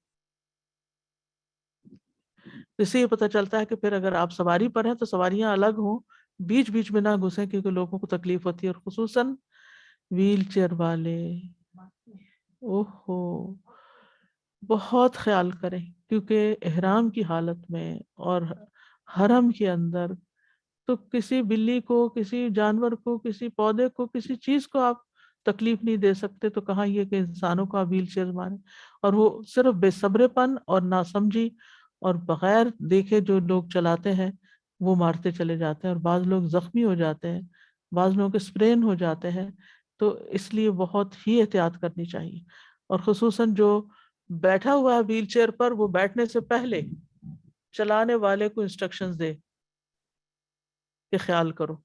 اس سے یہ پتہ چلتا ہے کہ پھر اگر آپ سواری پر ہیں تو سواریاں الگ ہوں، بیچ بیچ میں نہ گھسیں، کیونکہ لوگوں کو تکلیف ہوتی ہے، اور خصوصاً ویل چیئر والے، اوہو بہت خیال کریں، کیونکہ احرام کی حالت میں اور حرم کے اندر تو کسی بلی کو، کسی جانور کو، کسی پودے کو، کسی چیز کو آپ تکلیف نہیں دے سکتے، تو کہاں یہ کہ انسانوں کو آپ ویل چیئر ماریں۔ اور وہ صرف بے صبرے پن اور ناسمجھی اور بغیر دیکھے جو لوگ چلاتے ہیں وہ مارتے چلے جاتے ہیں، اور بعض لوگ زخمی ہو جاتے ہیں، بعض لوگوں کے اسپرین ہو جاتے ہیں، تو اس لیے بہت ہی احتیاط کرنی چاہیے۔ اور خصوصاً جو بیٹھا ہوا ہے ویل چیئر پر، وہ بیٹھنے سے پہلے چلانے والے کو انسٹرکشنز دے کہ خیال کرو۔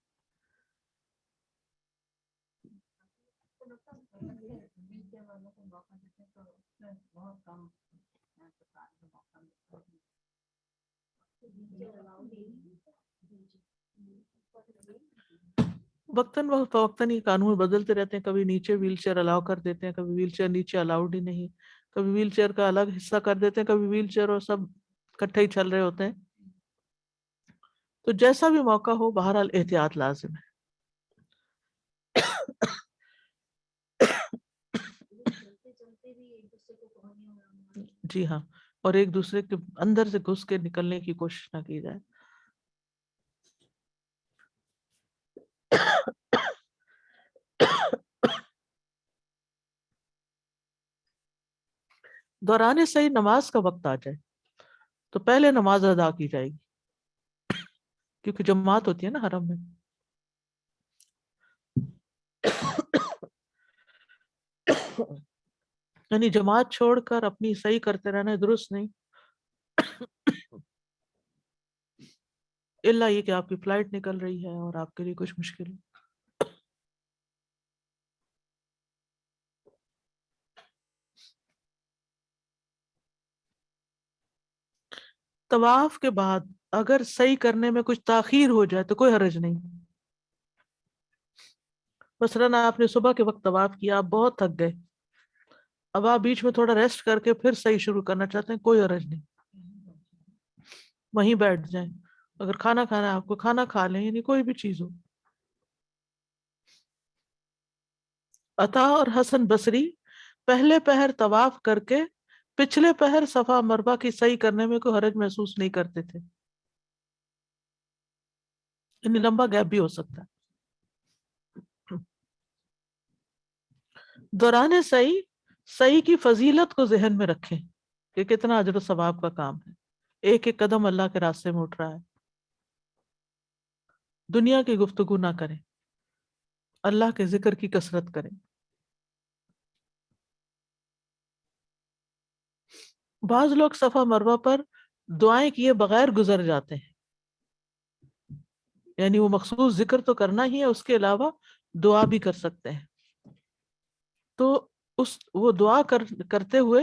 وقتاً فوقتاً یہ قانون بدلتے رہتے ہیں، کبھی نیچے ویل چیئر الاؤ کر دیتے ہیں، کبھی ویل چیئر نیچے الاؤڈ ہی نہیں، کبھی ویل چیئر کا الگ حصہ کر دیتے ہیں، کبھی ویل چیئر اور سب اکٹھے ہی چل رہے ہوتے ہیں۔ تو جیسا بھی موقع ہو، بہرحال احتیاط لازم ہے۔ جی ہاں، اور ایک دوسرے کے اندر سے گھس کے نکلنے کی کوشش نہ کی جائے۔ دوران صحیح نماز کا وقت آ جائے تو پہلے نماز ادا کی جائے گی، کیونکہ جماعت ہوتی ہے نا حرم میں۔ یعنی جماعت چھوڑ کر اپنی صحیح کرتے رہنا درست نہیں، الا یہ کہ آپ کی فلائٹ نکل رہی ہے اور آپ کے لیے کچھ مشکل ہے۔ طواف کے بعد اگر صحیح کرنے میں کچھ تاخیر ہو جائے تو کوئی حرج نہیں۔ مثلاً آپ نے صبح کے وقت طواف کیا، آپ بہت تھک گئے، اب آپ بیچ میں تھوڑا ریسٹ کر کے پھر صحیح شروع کرنا چاہتے ہیں، کوئی حرج نہیں، وہیں بیٹھ جائیں۔ اگر کھانا کھانا ہے آپ کو کھانا کھا لیں، یعنی کوئی بھی چیز ہو۔ عطا اور حسن بصری پہلے پہر طواف کر کے پچھلے پہر صفا مروہ کی صحیح کرنے میں کوئی حرج محسوس نہیں کرتے تھے، یعنی لمبا گیپ بھی ہو سکتا ہے۔ دوران صحیح کی فضیلت کو ذہن میں رکھیں کہ کتنا اجر و ثواب کا کام ہے، ایک ایک قدم اللہ کے راستے میں اٹھ رہا ہے۔ دنیا کی گفتگو نہ کریں، اللہ کے ذکر کی کثرت کریں۔ بعض لوگ صفا مروہ پر دعائیں کیے بغیر گزر جاتے ہیں، یعنی وہ مخصوص ذکر تو کرنا ہی ہے، اس کے علاوہ دعا بھی کر سکتے ہیں، تو وہ دعا کرتے ہوئے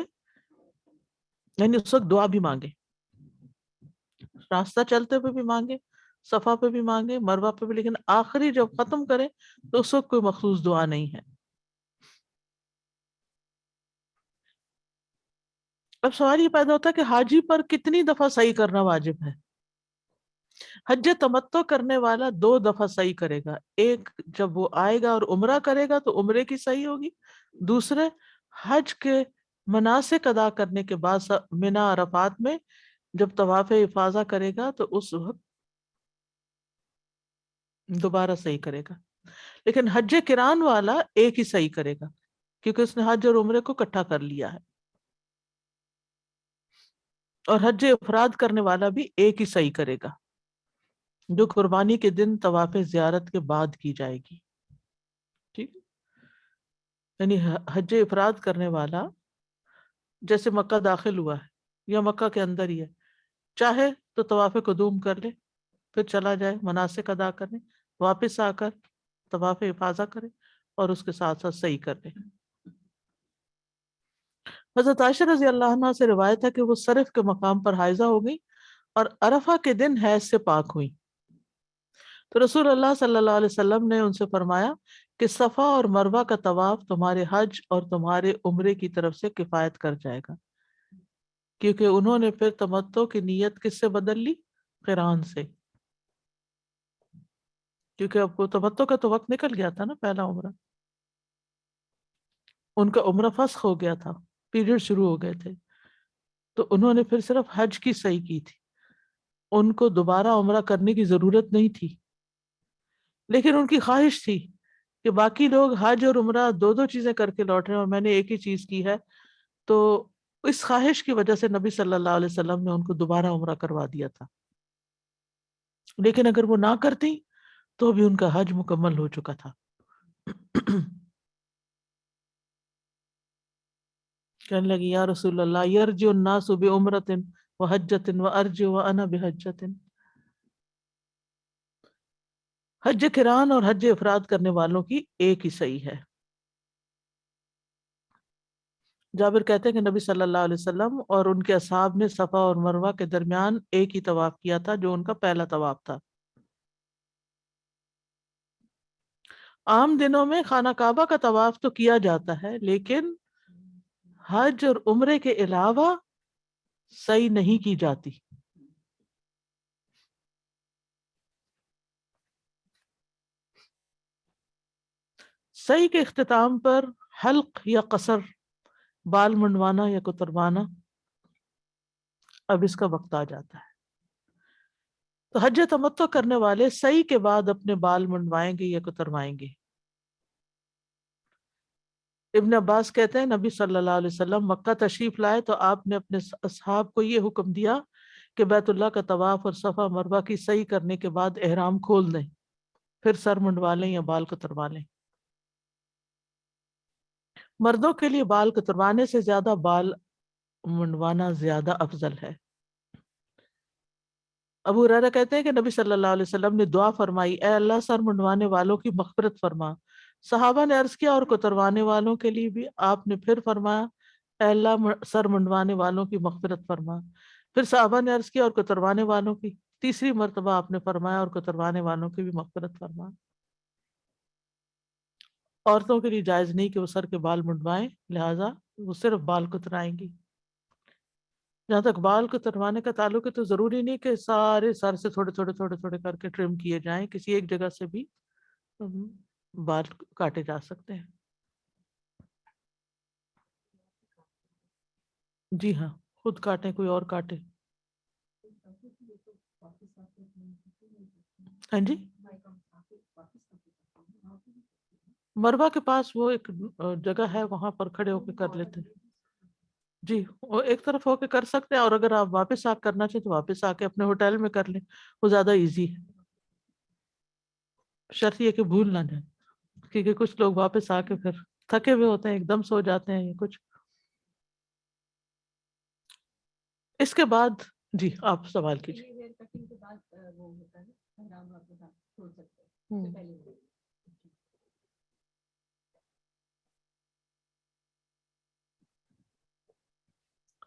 یعنی اس وقت دعا بھی مانگے، راستہ چلتے ہوئے بھی مانگے، صفا پہ بھی مانگے، مروہ پہ بھی، لیکن آخری جب ختم کرے تو اس وقت کوئی مخصوص دعا نہیں ہے۔ اب سوال یہ پیدا ہوتا ہے کہ حاجی پر کتنی دفعہ صحیح کرنا واجب ہے؟ حج تمتع کرنے والا 2 دفعہ صحیح کرے گا، ایک جب وہ آئے گا اور عمرہ کرے گا تو عمرے کی صحیح ہوگی، دوسرے حج کے مناسک ادا کرنے کے بعد منی عرفات میں جب طواف افاضہ کرے گا تو اس وقت دوبارہ صحیح کرے گا۔ لیکن حج قران والا ایک ہی صحیح کرے گا، کیونکہ اس نے حج اور عمرے کو اکٹھا کر لیا ہے، اور حج افراد کرنے والا بھی ایک ہی صحیح کرے گا، جو قربانی کے دن طواف زیارت کے بعد کی جائے گی۔ ٹھیک، یعنی حج افراد کرنے والا جیسے مکہ داخل ہوا ہے یا مکہ کے اندر ہی ہے، چاہے تو طواف قدوم کر لے، پھر چلا جائے مناسک ادا کرنے، واپس آ کر طواف افاضہ کرے، اور اس کے ساتھ ساتھ صحیح کر لیں۔ حضرت عائشہ رضی اللہ عنہا سے روایت ہے کہ وہ صرف کے مقام پر حائضہ ہو گئی اور عرفہ کے دن حیض سے پاک ہوئی، تو رسول اللہ صلی اللہ علیہ وسلم نے ان سے فرمایا کہ صفا اور مروہ کا طواف تمہارے حج اور تمہارے عمرے کی طرف سے کفایت کر جائے گا، کیونکہ انہوں نے پھر تمتع کی نیت کس سے بدل لی؟ قران سے، کیونکہ اب کو تمتع کا تو وقت نکل گیا تھا نا، پہلا عمرہ، ان کا عمرہ فسخ ہو گیا تھا، پیریڈ شروع ہو گئے تھے، تو انہوں نے پھر صرف حج کی صحیح کی تھی، ان کو دوبارہ عمرہ کرنے کی ضرورت نہیں تھی، لیکن ان کی خواہش تھی کہ باقی لوگ حج اور عمرہ دو دو چیزیں کر کے لوٹ رہے ہیں اور میں نے ایک ہی چیز کی ہے، تو اس خواہش کی وجہ سے نبی صلی اللہ علیہ وسلم نے ان کو دوبارہ عمرہ کروا دیا تھا، لیکن اگر وہ نہ کرتی تو بھی ان کا حج مکمل ہو چکا تھا۔ کہنے لگی یا رسول اللہ یرجع الناس بعمرۃ وحجۃ وارجع وانا بحجۃ، حج قران اور حج افراد کرنے والوں کی ایک ہی صحیح ہے۔ جابر کہتے ہیں کہ نبی صلی اللہ علیہ وسلم اور ان کے اصحاب نے صفا اور مروہ کے درمیان ایک ہی طواف کیا تھا جو ان کا پہلا طواف تھا۔ عام دنوں میں خانہ کعبہ کا طواف تو کیا جاتا ہے، لیکن حج اور عمرے کے علاوہ صحیح نہیں کی جاتی۔ صحیح کے اختتام پر حلق یا قصر، بال منڈوانا یا کتروانا، اب اس کا وقت آ جاتا ہے۔ تو حج تمتع کرنے والے صحیح کے بعد اپنے بال منڈوائیں گے یا کتروائیں گے۔ ابن عباس کہتے ہیں نبی صلی اللہ علیہ وسلم مکہ تشریف لائے تو آپ نے اپنے اصحاب کو یہ حکم دیا کہ بیت اللہ کا طواف اور صفا مروہ کی صحیح کرنے کے بعد احرام کھول دیں، پھر سر منڈوا لیں یا بال کتروا لیں۔ مردوں کے لیے بال کتروانے سے زیادہ بال منڈوانا زیادہ افضل ہے۔ ابو ہریرہ کہتے ہیں کہ نبی صلی اللہ علیہ وسلم نے دعا فرمائی، اے اللہ سر منڈوانے والوں کی مغفرت فرما۔ صحابہ نے عرض کیا اور کتروانے والوں کے لیے بھی؟ آپ نے پھر فرمایا اے اللہ سر منڈوانے والوں کی مغفرت فرما۔ پھر صحابہ نے عرض کیا اور کتروانے والوں کی؟ تیسری مرتبہ آپ نے فرمایا اور کتروانے والوں کی بھی مغفرت فرما۔ عورتوں کے لیے جائز نہیں کہ وہ سر کے بال منڈوائیں، لہٰذا وہ صرف بال کترائیں گی۔ جہاں تک بال کتروانے کا تعلق ہے تو ضروری نہیں کہ سارے سر سے تھوڑے تھوڑے تھوڑے تھوڑے کر کے ٹرم کیے جائیں، کسی ایک جگہ سے بھی بال کاٹے جا سکتے ہیں۔ جی ہاں، خود کاٹیں کوئی اور کاٹے۔ ہاں جی، مروہ کے پاس وہ ایک جگہ ہے، وہاں پر کھڑے ہو کے کر لیتے ہیں۔ جی، وہ ایک طرف ہو کے کر سکتے ہیں، اور اگر آپ واپس آ کرنا چاہیں تو واپس آ کے اپنے ہوٹل میں کر لیں، وہ زیادہ ایزی ہے۔ شرط یہ کہ بھول نہ جائیں، کیونکہ کچھ لوگ واپس آ کے پھر تھکے ہوئے ہوتے ہیں، ایک دم سو جاتے ہیں یا کچھ۔ اس کے بعد جی آپ سوال کیجیے۔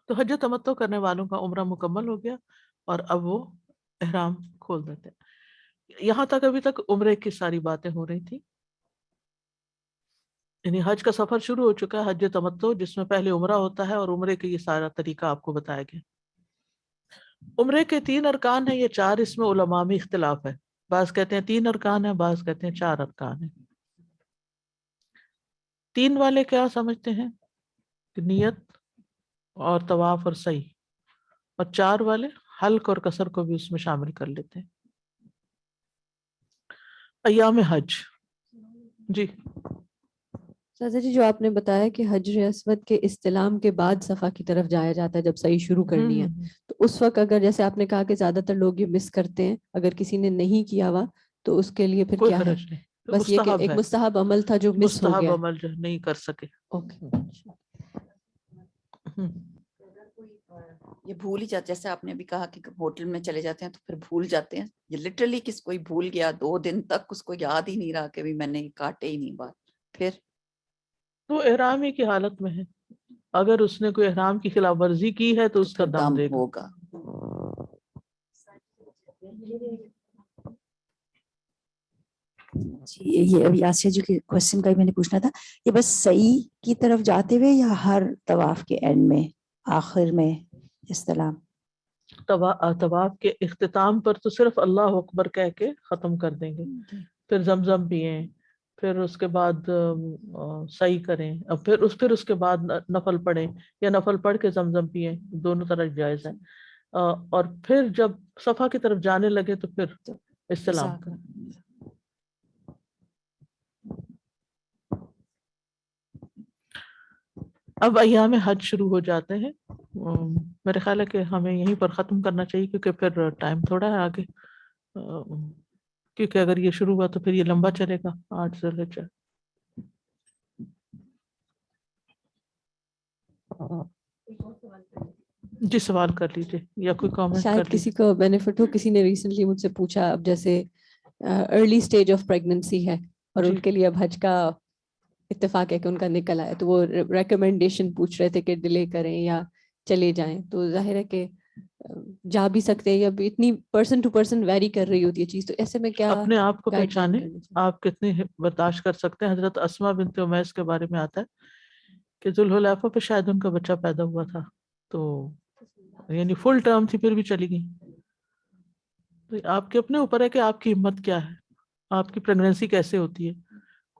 تو حج تمتع کرنے والوں کا عمرہ مکمل ہو گیا اور اب وہ احرام کھول دیتے ہیں۔ یہاں تک ابھی تک عمرے کی ساری باتیں ہو رہی تھی، یعنی حج کا سفر شروع ہو چکا ہے، حج تمتع جس میں پہلے عمرہ ہوتا ہے، اور عمرے کے یہ سارا طریقہ آپ کو بتایا گیا۔ عمرے کے 3 ارکان ہیں یا 4، اس میں علماء میں اختلاف ہے، بعض کہتے ہیں 3 ارکان ہیں، بعض کہتے ہیں 4 ارکان ہیں۔ 3 والے کیا سمجھتے ہیں کہ نیت اور طواف اور سعی، اور 4 والے حلق اور قصر کو بھی اس میں شامل کر لیتے ہیں۔ ایام حج، جی سازا جی، جو آپ نے بتایا کہ حجر اسود کے استلام کے بعد صفا کی طرف جایا جاتا ہے جب صحیح شروع کرنی ہے، تو اس وقت اگر جیسے آپ نے کہا کہ زیادہ تر لوگ یہ مس کرتے ہیں، اگر کسی نے نہیں کیا ہوا تو اس کے لیے پھر کوئی کیا ہے؟ حرج نہیں، بس یہ کہ مستحب ایک ہے، مستحب عمل تھا جو مس ہو مستحب گیا۔ عمل جو نہیں کر سکے۔ اوکے۔ یہ بھول ہی جاتے، جیسے آپ نے ابھی کہا کہ ہوٹل میں چلے جاتے ہیں تو پھر بھول جاتے ہیں، یہ لٹرلی کس کوئی بھول گیا 2 دن تک اس کو یاد ہی نہیں رہا کہ بھی میں نے کاٹے ہی نہیں بال، پھر تو احرامی کی حالت میں ہے، اگر اس نے کوئی احرام کی خلاف ورزی کی ہے تو اس کا پھر دم دے گا. ہوگا. جی یہ ابھی آسیہ جی کے کوشچن کا ہی میں نے پوچھنا تھا، یہ بس صحیح کی طرف جاتے ہوئے یا ہر طواف کے اینڈ میں آخر میں استلام؟ طواف کے اختتام پر تو صرف اللہ اکبر کہہ کے ختم کر دیں گے، پھر زمزم پئیں، پھر اس کے بعد سعی کریں، اور پھر اس کے بعد نفل پڑھیں یا نفل پڑھ کے زمزم پئیں، دونوں طرح جائز ہے. اور پھر جب صفا کی طرف جانے لگے تو پھر استلام کریں. اب ایام حج شروع ہو جاتے ہیں، میرے خیال ہے کہ ہمیں یہیں پر ختم کرنا چاہیے کیونکہ پھر ٹائم تھوڑا ہے آگے، کیونکہ اگر یہ شروع ہوا تو پھر یہ لمبا چلے گا 8 ذی الحجہ. جی سوال کر لیجیے یا کوئی کامنٹ کر شاید لیجیے. کسی کو بینیفٹ ہو. کسی نے ریسنٹلی مجھ سے پوچھا اب جیسے ارلی سٹیج آف پریگننسی ہے اور ان کے لیے اب حج کا اتفاق ہے کہ ان کا نکل آیا، تو وہ ریکمنڈیشن پوچھ رہے تھے کہ ڈیلے کریں یا چلے جائیں. تو ظاہر ہے کہ جا بھی سکتے ہیں، یا اتنی پرسن ٹو پرسن ویری کر رہی ہوتی ہے چیز، تو ایسے میں کیا اپنے آپ کو گائیڈ لائن پہچانے کرنی چاہیے؟ آپ کتنی برداشت کر سکتے ہیں. حضرت اسماء بنت امیس کے بارے میں آتا ہے کہ ذوالحلیفہ پہ شاید ان کا بچہ پیدا ہوا تھا، تو یعنی فل ٹرم تھی پھر بھی چلی گئی. تو آپ کے اپنے اوپر ہے کہ آپ کی ہمت کیا ہے، آپ کی پریگننسی کیسے ہوتی ہے.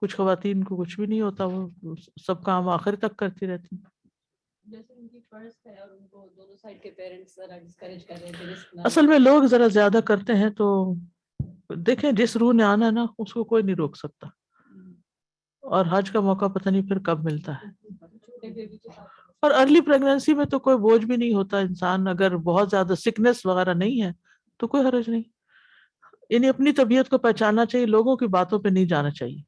کچھ خواتین کو کچھ بھی نہیں ہوتا، وہ سب کام آخر تک کرتی رہتی. اصل میں لوگ ذرا زیادہ کرتے ہیں، تو دیکھیں جس روح نے آنا ہے نا اس کو کوئی نہیں روک سکتا، اور حج کا موقع پتہ نہیں پھر کب ملتا ہے. اور ارلی پریگننسی میں تو کوئی بوجھ بھی نہیں ہوتا. انسان اگر بہت زیادہ سکنس وغیرہ نہیں ہے تو کوئی حرج نہیں. یعنی اپنی طبیعت کو پہچاننا چاہیے، لوگوں کی باتوں پہ نہیں جانا چاہیے.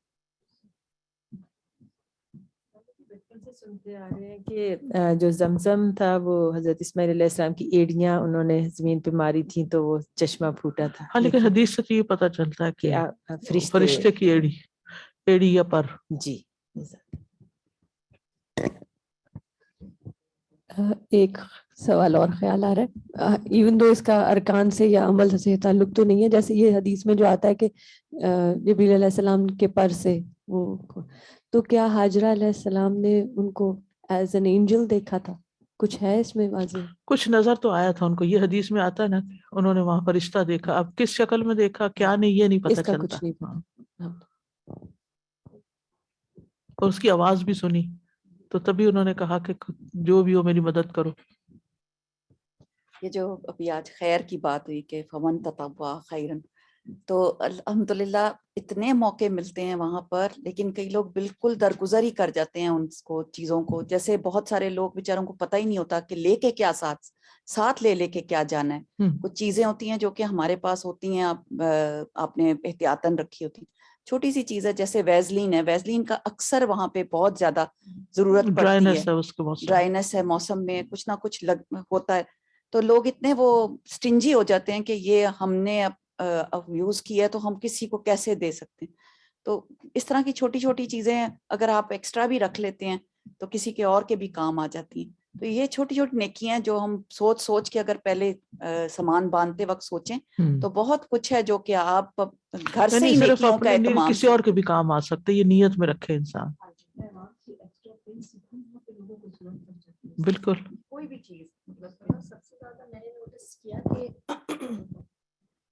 سنتے آ رہے ہیں کہ جو زمزم تھا وہ حضرت اسماعیل علیہ السلام کی ایڑیاں انہوں نے زمین پہ ماری تھیں تو وہ چشمہ پھوٹا تھا. ہاں لیکن حدیث سے یہ پتہ چلتا ہے کہ فرشتے کی ایڑی یا پر. جی ایک سوال اور خیال آ رہا ہے، ایون دو اس کا ارکان سے یا عمل سے تعلق تو نہیں ہے، جیسے یہ حدیث میں جو آتا ہے کہ جبریل علیہ السلام کے پر سے وہ، تو کیا حاجرہ علیہ السلام نے ان کو ایز این اینجل دیکھا تھا؟ کچھ ہے اس میں واضح؟ کچھ نظر تو آیا تھا ان کو، یہ حدیث میں آتا ہے نا انہوں نے وہاں فرشتہ دیکھا. اب کس شکل میں دیکھا کیا نہیں یہ نہیں پتہ اس کا چلتا. کچھ نہیں پتا. اور اس کی آواز بھی سنی تو تبھی انہوں نے کہا کہ جو بھی ہو میری مدد کرو. یہ جو ابھی آج خیر کی بات ہوئی کہ فمن تطوع خیرن، تو الحمدللہ اتنے موقع ملتے ہیں وہاں پر، لیکن کئی لوگ بالکل درگزر ہی کر جاتے ہیں ان کو چیزوں کو. جیسے بہت سارے لوگ بیچاروں کو پتہ ہی نہیں ہوتا کہ لے کے کیا ساتھ لے کے کیا جانا ہے. کچھ چیزیں ہوتی ہیں جو کہ ہمارے پاس ہوتی ہیں، آپ نے احتیاطاً رکھی ہوتی. چھوٹی سی چیز ہے جیسے ویزلین ہے، ویزلین کا اکثر وہاں پہ بہت زیادہ ضرورت پڑتی ہے. ڈرائنس ہے، موسم میں کچھ نہ کچھ ہوتا ہے، تو لوگ اتنے وہ سٹنجی ہو جاتے ہیں کہ یہ ہم نے اب یوز کیا ہے تو ہم کسی کو کیسے دے سکتے ہیں. تو اس طرح کی چھوٹی چھوٹی چیزیں اگر آپ ایکسٹرا بھی رکھ لیتے ہیں تو کسی کے اور کے بھی کام آ جاتی ہیں. تو یہ چھوٹی چھوٹی نیکیاں جو ہم سوچ کے اگر پہلے سامان باندھتے وقت سوچیں تو بہت کچھ ہے جو کہ آپ گھر سے ہی صرف نیکیوں کا اپنے اہتمام. کسی اور کے بھی کام آ سکتے، یہ نیت میں رکھے انسان. بالکل. کوئی بھی چیز سب سے زیادہ میں نے نوٹس کیا کہ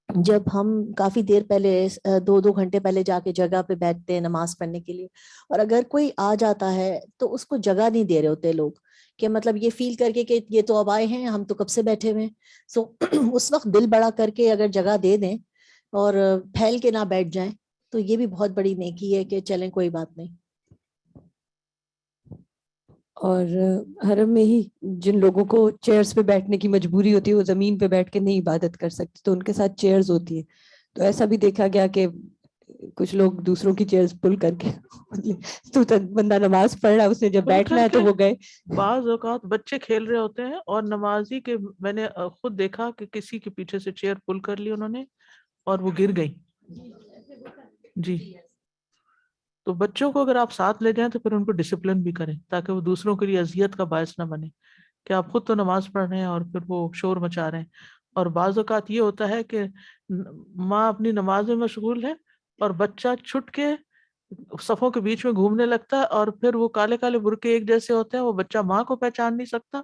جب ہم کافی دیر پہلے 2 گھنٹے پہلے جا کے جگہ پہ بیٹھتے ہیں نماز پڑھنے کے لیے، اور اگر کوئی آ جاتا ہے تو اس کو جگہ نہیں دے رہے ہوتے لوگ، کہ مطلب یہ فیل کر کے کہ یہ تو اب آئے ہیں ہم تو کب سے بیٹھے ہوئے ہیں. سو اس وقت دل بڑا کر کے اگر جگہ دے دیں اور پھیل کے نہ بیٹھ جائیں تو یہ بھی بہت بڑی نیکی ہے کہ چلیں کوئی بات نہیں. اور حرم میں ہی جن لوگوں کو چیئرز پہ بیٹھنے کی مجبوری ہوتی ہے وہ زمین پہ بیٹھ کے نہیں عبادت کر سکتے، تو ان کے ساتھ چیئرز ہوتی ہیں. تو ایسا بھی دیکھا گیا کہ کچھ لوگ دوسروں کی چیئرز پل کر کے تو بندہ نماز پڑھ رہا ہے، اس نے جب بیٹھنا ہے تو وہ گئے. بعض اوقات بچے کھیل رہے ہوتے ہیں اور نمازی کے، میں نے خود دیکھا کہ کسی کے پیچھے سے چیئر پل کر لی انہوں نے اور وہ گر گئی. جی تو بچوں کو اگر آپ ساتھ لے جائیں تو پھر ان کو ڈسپلن بھی کریں تاکہ وہ دوسروں کے لیے اذیت کا باعث نہ بنے کہ آپ خود تو نماز پڑھ رہے ہیں اور پھر وہ شور مچا رہے ہیں. اور بعض اوقات یہ ہوتا ہے کہ ماں اپنی نماز میں مشغول ہے اور بچہ چھٹ کے صفوں کے بیچ میں گھومنے لگتا ہے اور پھر وہ کالے کالے برقعے ایک جیسے ہوتے ہیں, وہ بچہ ماں کو پہچان نہیں سکتا,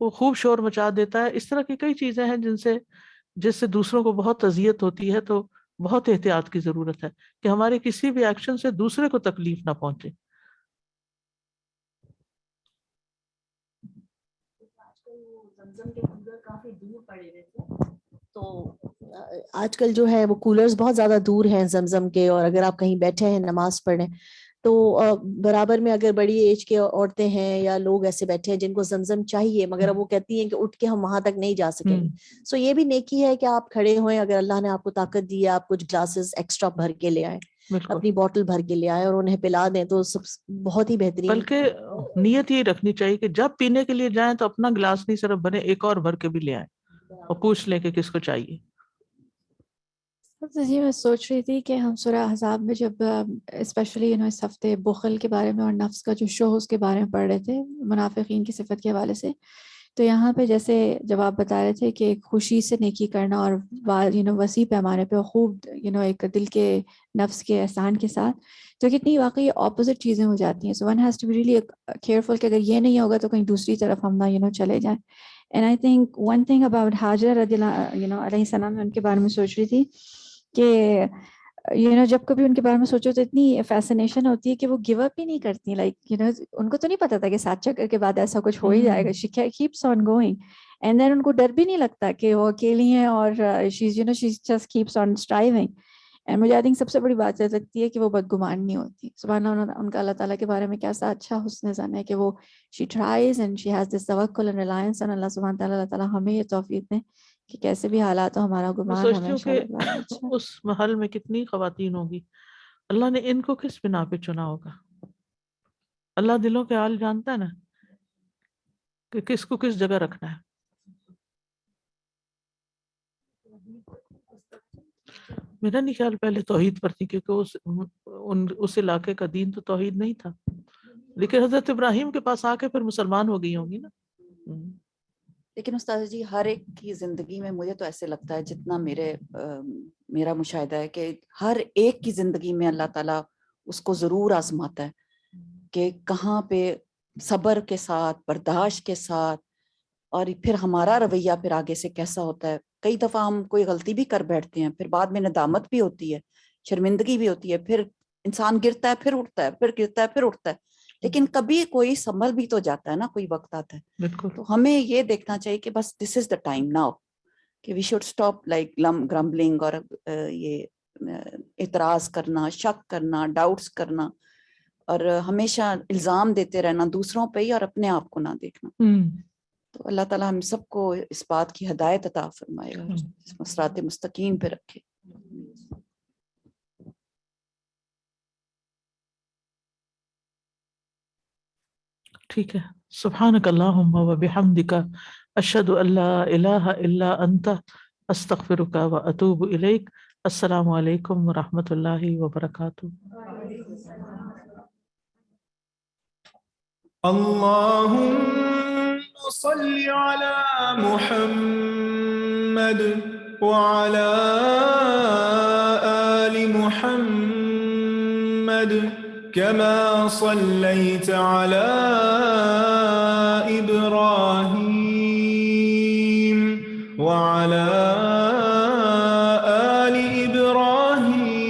وہ خوب شور مچا دیتا ہے. اس طرح کی کئی چیزیں ہیں جس سے دوسروں کو بہت اذیت ہوتی ہے. تو بہت احتیاط کی ضرورت ہے کہ ہمارے کسی بھی ایکشن سے دوسرے کو تکلیف نہ پہنچے. تو آج کل جو ہے وہ کولرز بہت زیادہ دور ہیں زمزم کے, اور اگر آپ کہیں بیٹھے ہیں نماز پڑھنے تو برابر میں اگر بڑی ایج کے عورتیں ہیں یا لوگ ایسے بیٹھے ہیں جن کو زمزم چاہیے مگر اب وہ کہتی ہیں کہ اٹھ کے ہم وہاں تک نہیں جا سکیں گے, سو یہ بھی نیکی ہے کہ آپ کھڑے ہوئیں, اگر اللہ نے آپ کو طاقت دی ہے آپ کچھ گلاسز ایکسٹرا بھر کے لے آئیں, اپنی بوٹل بھر کے لے آئیں اور انہیں پلا دیں تو سب بہت ہی بہترین. بلکہ نیت یہ رکھنی چاہیے کہ جب پینے کے لیے جائیں تو اپنا گلاس نہیں صرف بھرے, ایک اور بھر کے بھی لے آئیں اور پوچھ لیں کہ کس کو چاہیے. جی میں سوچ رہی تھی کہ ہم سورہ احزاب میں جب اسپیشلی اس ہفتے بخل کے بارے میں اور نفس کا جو شو اس کے بارے میں پڑھ رہے تھے منافقین کی صفت کے حوالے سے, تو یہاں پہ جیسے جب آپ بتا رہے تھے کہ خوشی سے نیکی کرنا اور وسیع پیمانے پہ خوب ایک دل کے نفس کے احسان کے ساتھ, تو کتنی واقعی اپوزٹ چیزیں ہو جاتی ہیں. So one has to be really careful کہ اگر یہ نہیں ہوگا تو کہیں دوسری طرف ہم نہ چلے جائیں. And I think one thing about Hajar رضی اللہ علیہ السلام, میں ان کے بارے میں سوچ رہی تھی کہ جب کبھی ان کے بارے میں سوچو تو اتنی فیسنیشن ہوتی ہے کہ وہ گیو اپ ہی نہیں کرتی. لائک ان کو تو نہیں پتا تھا کہ 7 چکر کے بعد ایسا کچھ ہو ہی جائے گا. She keeps on going and then ان کو ڈر بھی نہیں لگتا کہ وہ اکیلی ہیں اور she just keeps on striving. And مجھے آئی تھنک سب سے بڑی بات یہ لگتی ہے کہ وہ بدگمان نہیں ہوتی. سبحان اللہ, ان کا اللہ تعالیٰ کے بارے میں کیسا اچھا حسن ظن ہے کہ وہ she tries and she has this توکل اینڈ ریلائنس آن اللہ سبحانہ تعالیٰ. اللہ تعالیٰ ہمیں یہ توفیق دیں کہ کیسے بھی حالات ہو ہمارا میں گمان سوچتی ہوں ہمیشہ کہ اللہ میں اچھا. اس محل میں کتنی خواتین ہوگی, اللہ نے ان کو کس بنا پہ چنا ہوگا. اللہ دلوں کے حال جانتا ہے نا کہ کس کو کس جگہ رکھنا ہے. میرا نہیں خیال پہلے توحید پر تھی کیونکہ اس علاقے کا دین تو توحید نہیں تھا, لیکن حضرت ابراہیم کے پاس آ کے پھر مسلمان ہو گئی ہوں گی نا. لیکن استاد جی ہر ایک کی زندگی میں مجھے تو ایسے لگتا ہے جتنا میرا مشاہدہ ہے کہ ہر ایک کی زندگی میں اللہ تعالیٰ اس کو ضرور آزماتا ہے کہ کہاں پہ صبر کے ساتھ, برداشت کے ساتھ, اور پھر ہمارا رویہ پھر آگے سے کیسا ہوتا ہے. کئی دفعہ ہم کوئی غلطی بھی کر بیٹھتے ہیں, پھر بعد میں ندامت بھی ہوتی ہے, شرمندگی بھی ہوتی ہے, پھر انسان گرتا ہے پھر اٹھتا ہے, پھر گرتا ہے پھر اٹھتا ہے, لیکن کبھی کوئی سنبھل بھی تو جاتا ہے نا, کوئی وقت آتا ہے. بالکل. تو ہمیں یہ دیکھنا چاہیے کہ بس دس از دا ٹائم ناؤ کہ وی شوڈ اسٹاپ لائک گرمبلنگ اور یہ اعتراض کرنا, شک کرنا, ڈاؤٹس کرنا, اور ہمیشہ الزام دیتے رہنا دوسروں پہ ہی اور اپنے آپ کو نہ دیکھنا. تو اللہ تعالیٰ ہم سب کو اس بات کی ہدایت عطا فرمائے اور صراط مستقیم پہ رکھے. ٹھیک ہے. سبحانک اللہم و بحمدک اشہد ان لا الہ الا انت استغفرک و اتوب الیک. السلام علیکم ورحمۃ اللہ وبرکاتہ. اللهم صل على محمد وعلى آل محمد كما صليت على إبراهيم وعلى آل إبراهيم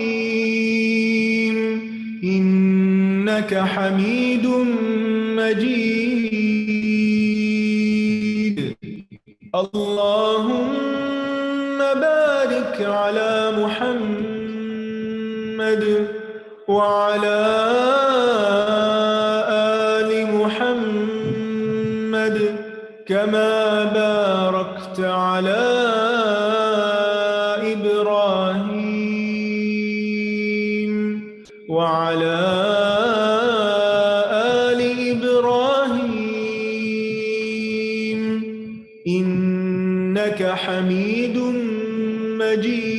إنك حميد مجيد. اللهم بارك على محمد وعلى آل محمد كما باركت على إبراهيم وعلى إنك حميد مجيد.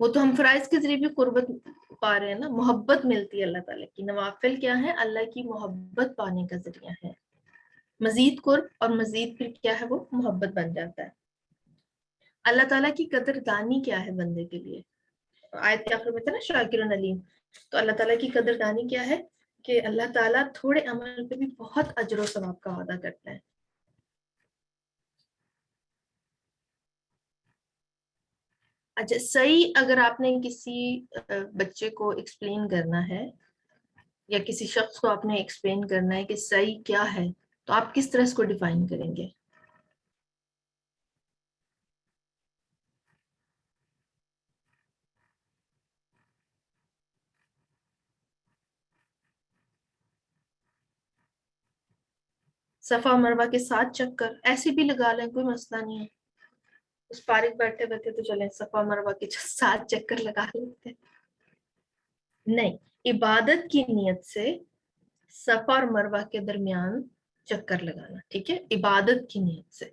وہ تو ہم فرائض کے ذریعے بھی قربت پا رہے ہیں نا، محبت ملتی ہے اللہ تعالیٰ کی. نوافل کیا ہے؟ اللہ کی محبت پانے کا ذریعہ ہے. مزید قرب اور مزید پھر کیا ہے؟ وہ محبت بن جاتا ہے. اللہ تعالیٰ کی قدردانی کیا ہے بندے کے لیے؟ آیت کے آخر میں تھا نا شاکر علیم. تو اللہ تعالیٰ کی قدردانی کیا ہے؟ کہ اللہ تعالیٰ تھوڑے عمل پہ بھی بہت اجر و ثواب کا وعدہ کرتا ہے. اچھا صحیح، اگر آپ نے کسی بچے کو ایکسپلین کرنا ہے یا کسی شخص کو آپ نے ایکسپلین کرنا ہے کہ صحیح کیا ہے، تو آپ کس طرح اس کو ڈیفائن کریں گے؟ صفا مروہ کے 7 چکر ایسے بھی لگا لیں، کوئی مسئلہ نہیں ہے. اس فارغ بیٹھے بیٹھے تو چلیں صفا مروہ کے 7 چکر لگا لیتے. نہیں، عبادت کی نیت سے صفا اور مروہ کے درمیان چکر لگانا، ٹھیک ہے، عبادت کی نیت سے،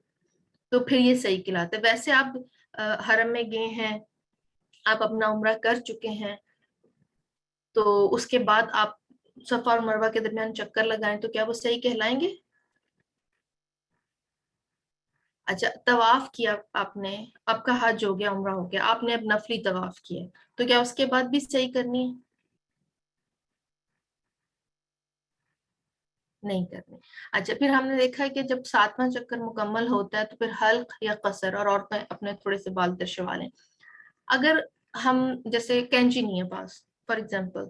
تو پھر یہ صحیح کہلاتا ہے. ویسے آپ حرم میں گئے ہیں، آپ اپنا عمرہ کر چکے ہیں، تو اس کے بعد آپ صفا اور مروہ کے درمیان چکر لگائیں تو کیا وہ صحیح کہلائیں گے؟ اچھا طواف کیا آپ نے، آپ کا حج ہو گیا، عمرہ ہو گیا، آپ نے اب نفلی طواف کیا، تو کیا اس کے بعد بھی صحیح کرنی ہے؟ نہیں کرنی. اچھا پھر ہم نے دیکھا ہے کہ جب 7واں چکر مکمل ہوتا ہے تو پھر حلق یا قصر، اور عورتیں اپنے تھوڑے سے بال ترشوا لیں. اگر ہم جیسے کینچی نہیں ہے پاس، فار ایگزامپل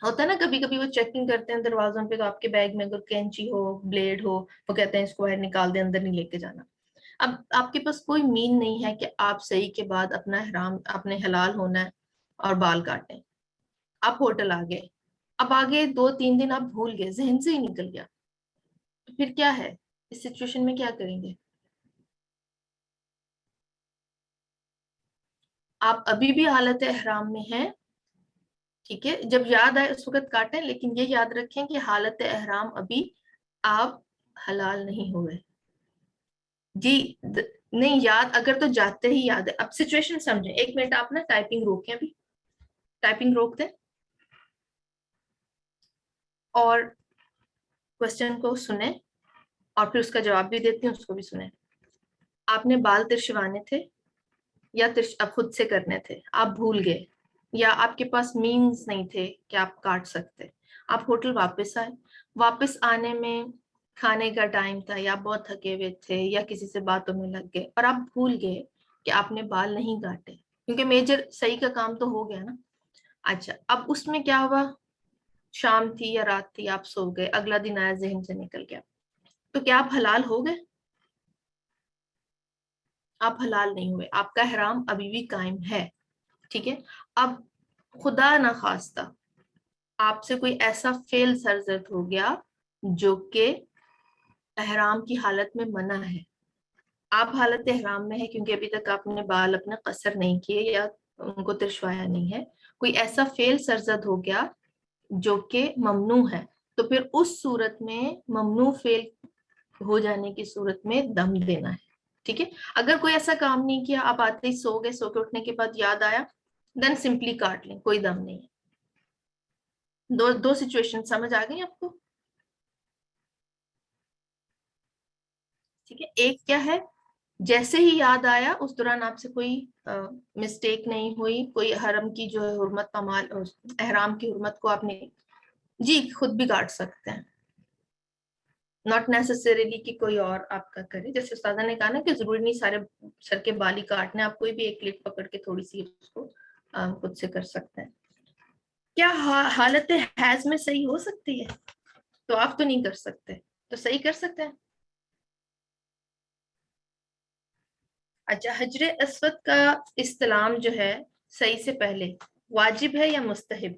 ہوتا ہے نا کبھی کبھی وہ چیکنگ کرتے ہیں دروازوں پہ، تو آپ کے بیگ میں اگر کینچی ہو، بلیڈ ہو، وہ کہتے ہیں اس کو باہر نکال دیں، اندر نہیں لے کے جانا. اب آپ کے پاس کوئی مین نہیں ہے کہ آپ صحیح کے بعد اپنا احرام، اپنے حلال ہونا ہے اور بال کاٹیں. آپ ہوٹل آ گئے، اب آگے 2-3 دن آپ بھول گئے، ذہن سے ہی نکل گیا، تو پھر کیا ہے؟ اس سچویشن میں کیا کریں گے؟ آپ ابھی بھی حالت احرام میں ہیں، ٹھیک ہے، جب یاد آئے اس وقت کاٹیں، لیکن یہ یاد رکھیں کہ حالت احرام ابھی آپ حلال نہیں ہوئے. جی نہیں یاد، اگر تو جاتے ہی یاد ہے. اب سچویشن سمجھیں، 1 منٹ آپ نا ٹائپنگ روکیں، ابھی ٹائپنگ روک دیں اور کوسچن کو سنیں، اور پھر اس کا جواب بھی دیتی ہوں، اس کو بھی سنیں. آپ نے بال ترشوانے تھے یا اب خود سے کرنے تھے، آپ بھول گئے، یا آپ کے پاس مینز نہیں تھے کہ آپ کاٹ سکتے. آپ ہوٹل واپس آئے، واپس آنے میں کھانے کا ٹائم تھا، یا آپ بہت تھکے ہوئے تھے، یا کسی سے باتوں میں لگ گئے، اور آپ بھول گئے کہ آپ نے بال نہیں کاٹے، کیونکہ میجر صحیح کا کام تو ہو گیا نا. اچھا اب اس میں کیا ہوا؟ شام تھی یا رات تھی، آپ سو گئے، اگلا دن آیا، ذہن سے نکل گیا، تو کیا آپ حلال ہو گئے؟ آپ حلال نہیں ہوئے، آپ کا احرام ابھی بھی قائم ہے، ٹھیک ہے. اب خدا نخواستہ آپ سے کوئی ایسا فعل سرزد ہو گیا جو کہ احرام کی حالت میں منع ہے. آپ حالت احرام میں ہے کیونکہ ابھی تک آپ نے بال اپنے قصر نہیں کیے یا ان کو ترشوایا نہیں ہے، کوئی ایسا فعل سرزد ہو گیا جو کہ ممنوع ہے، تو پھر اس صورت میں ممنوع فعل ہو جانے کی صورت میں دم دینا ہے، ٹھیک ہے. اگر کوئی ایسا کام نہیں کیا، آپ آتے ہی سو گئے، سو کے اٹھنے کے بعد یاد آیا، دین سمپلی کاٹ لیں، کوئی دم نہیں ہے. دو سچویشن سمجھ آ گئی آپ کو؟ ٹھیک ہے. ایک کیا ہے، جیسے ہی یاد آیا اس دوران آپ سے کوئی مسٹیک نہیں ہوئی، کوئی حرم کی جو ہے حرمت پامال، احرام کی حرمت کو آپ نے جی خود بھی کاٹ سکتے ہیں، ناٹ نیسسریلی کہ کوئی اور آپ کا کرے. جیسے استاذہ نے کہا نا کہ ضروری نہیں سارے سر کے بال ہی کاٹنے، آپ کوئی بھی ایک کلپ پکڑ کے تھوڑی سی اس کو خود سے کر سکتے ہیں. کیا حالت حیض میں صحیح ہو سکتی ہے؟ تو آپ تو نہیں کر سکتے، تو صحیح کر سکتے ہیں. اچھا حجر اسود کا استلام جو ہے صحیح سے پہلے واجب ہے یا مستحب؟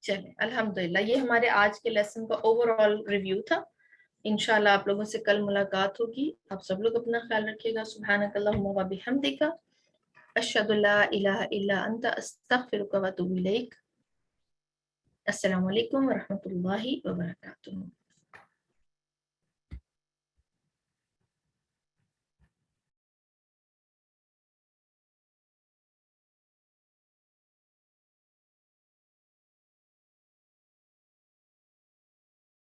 چلیں الحمدللہ، یہ ہمارے آج کے لیسن کا اوور آل ریویو تھا. انشاءاللہ آپ لوگوں سے کل ملاقات ہوگی. آپ سب لوگ اپنا خیال رکھیے گا. سبحانک اللہم و بحمدک، اشہد ان لا الہ الا انت، استغفرک و اتوب الیک. السلام علیکم ورحمۃ اللہ وبرکاتہ.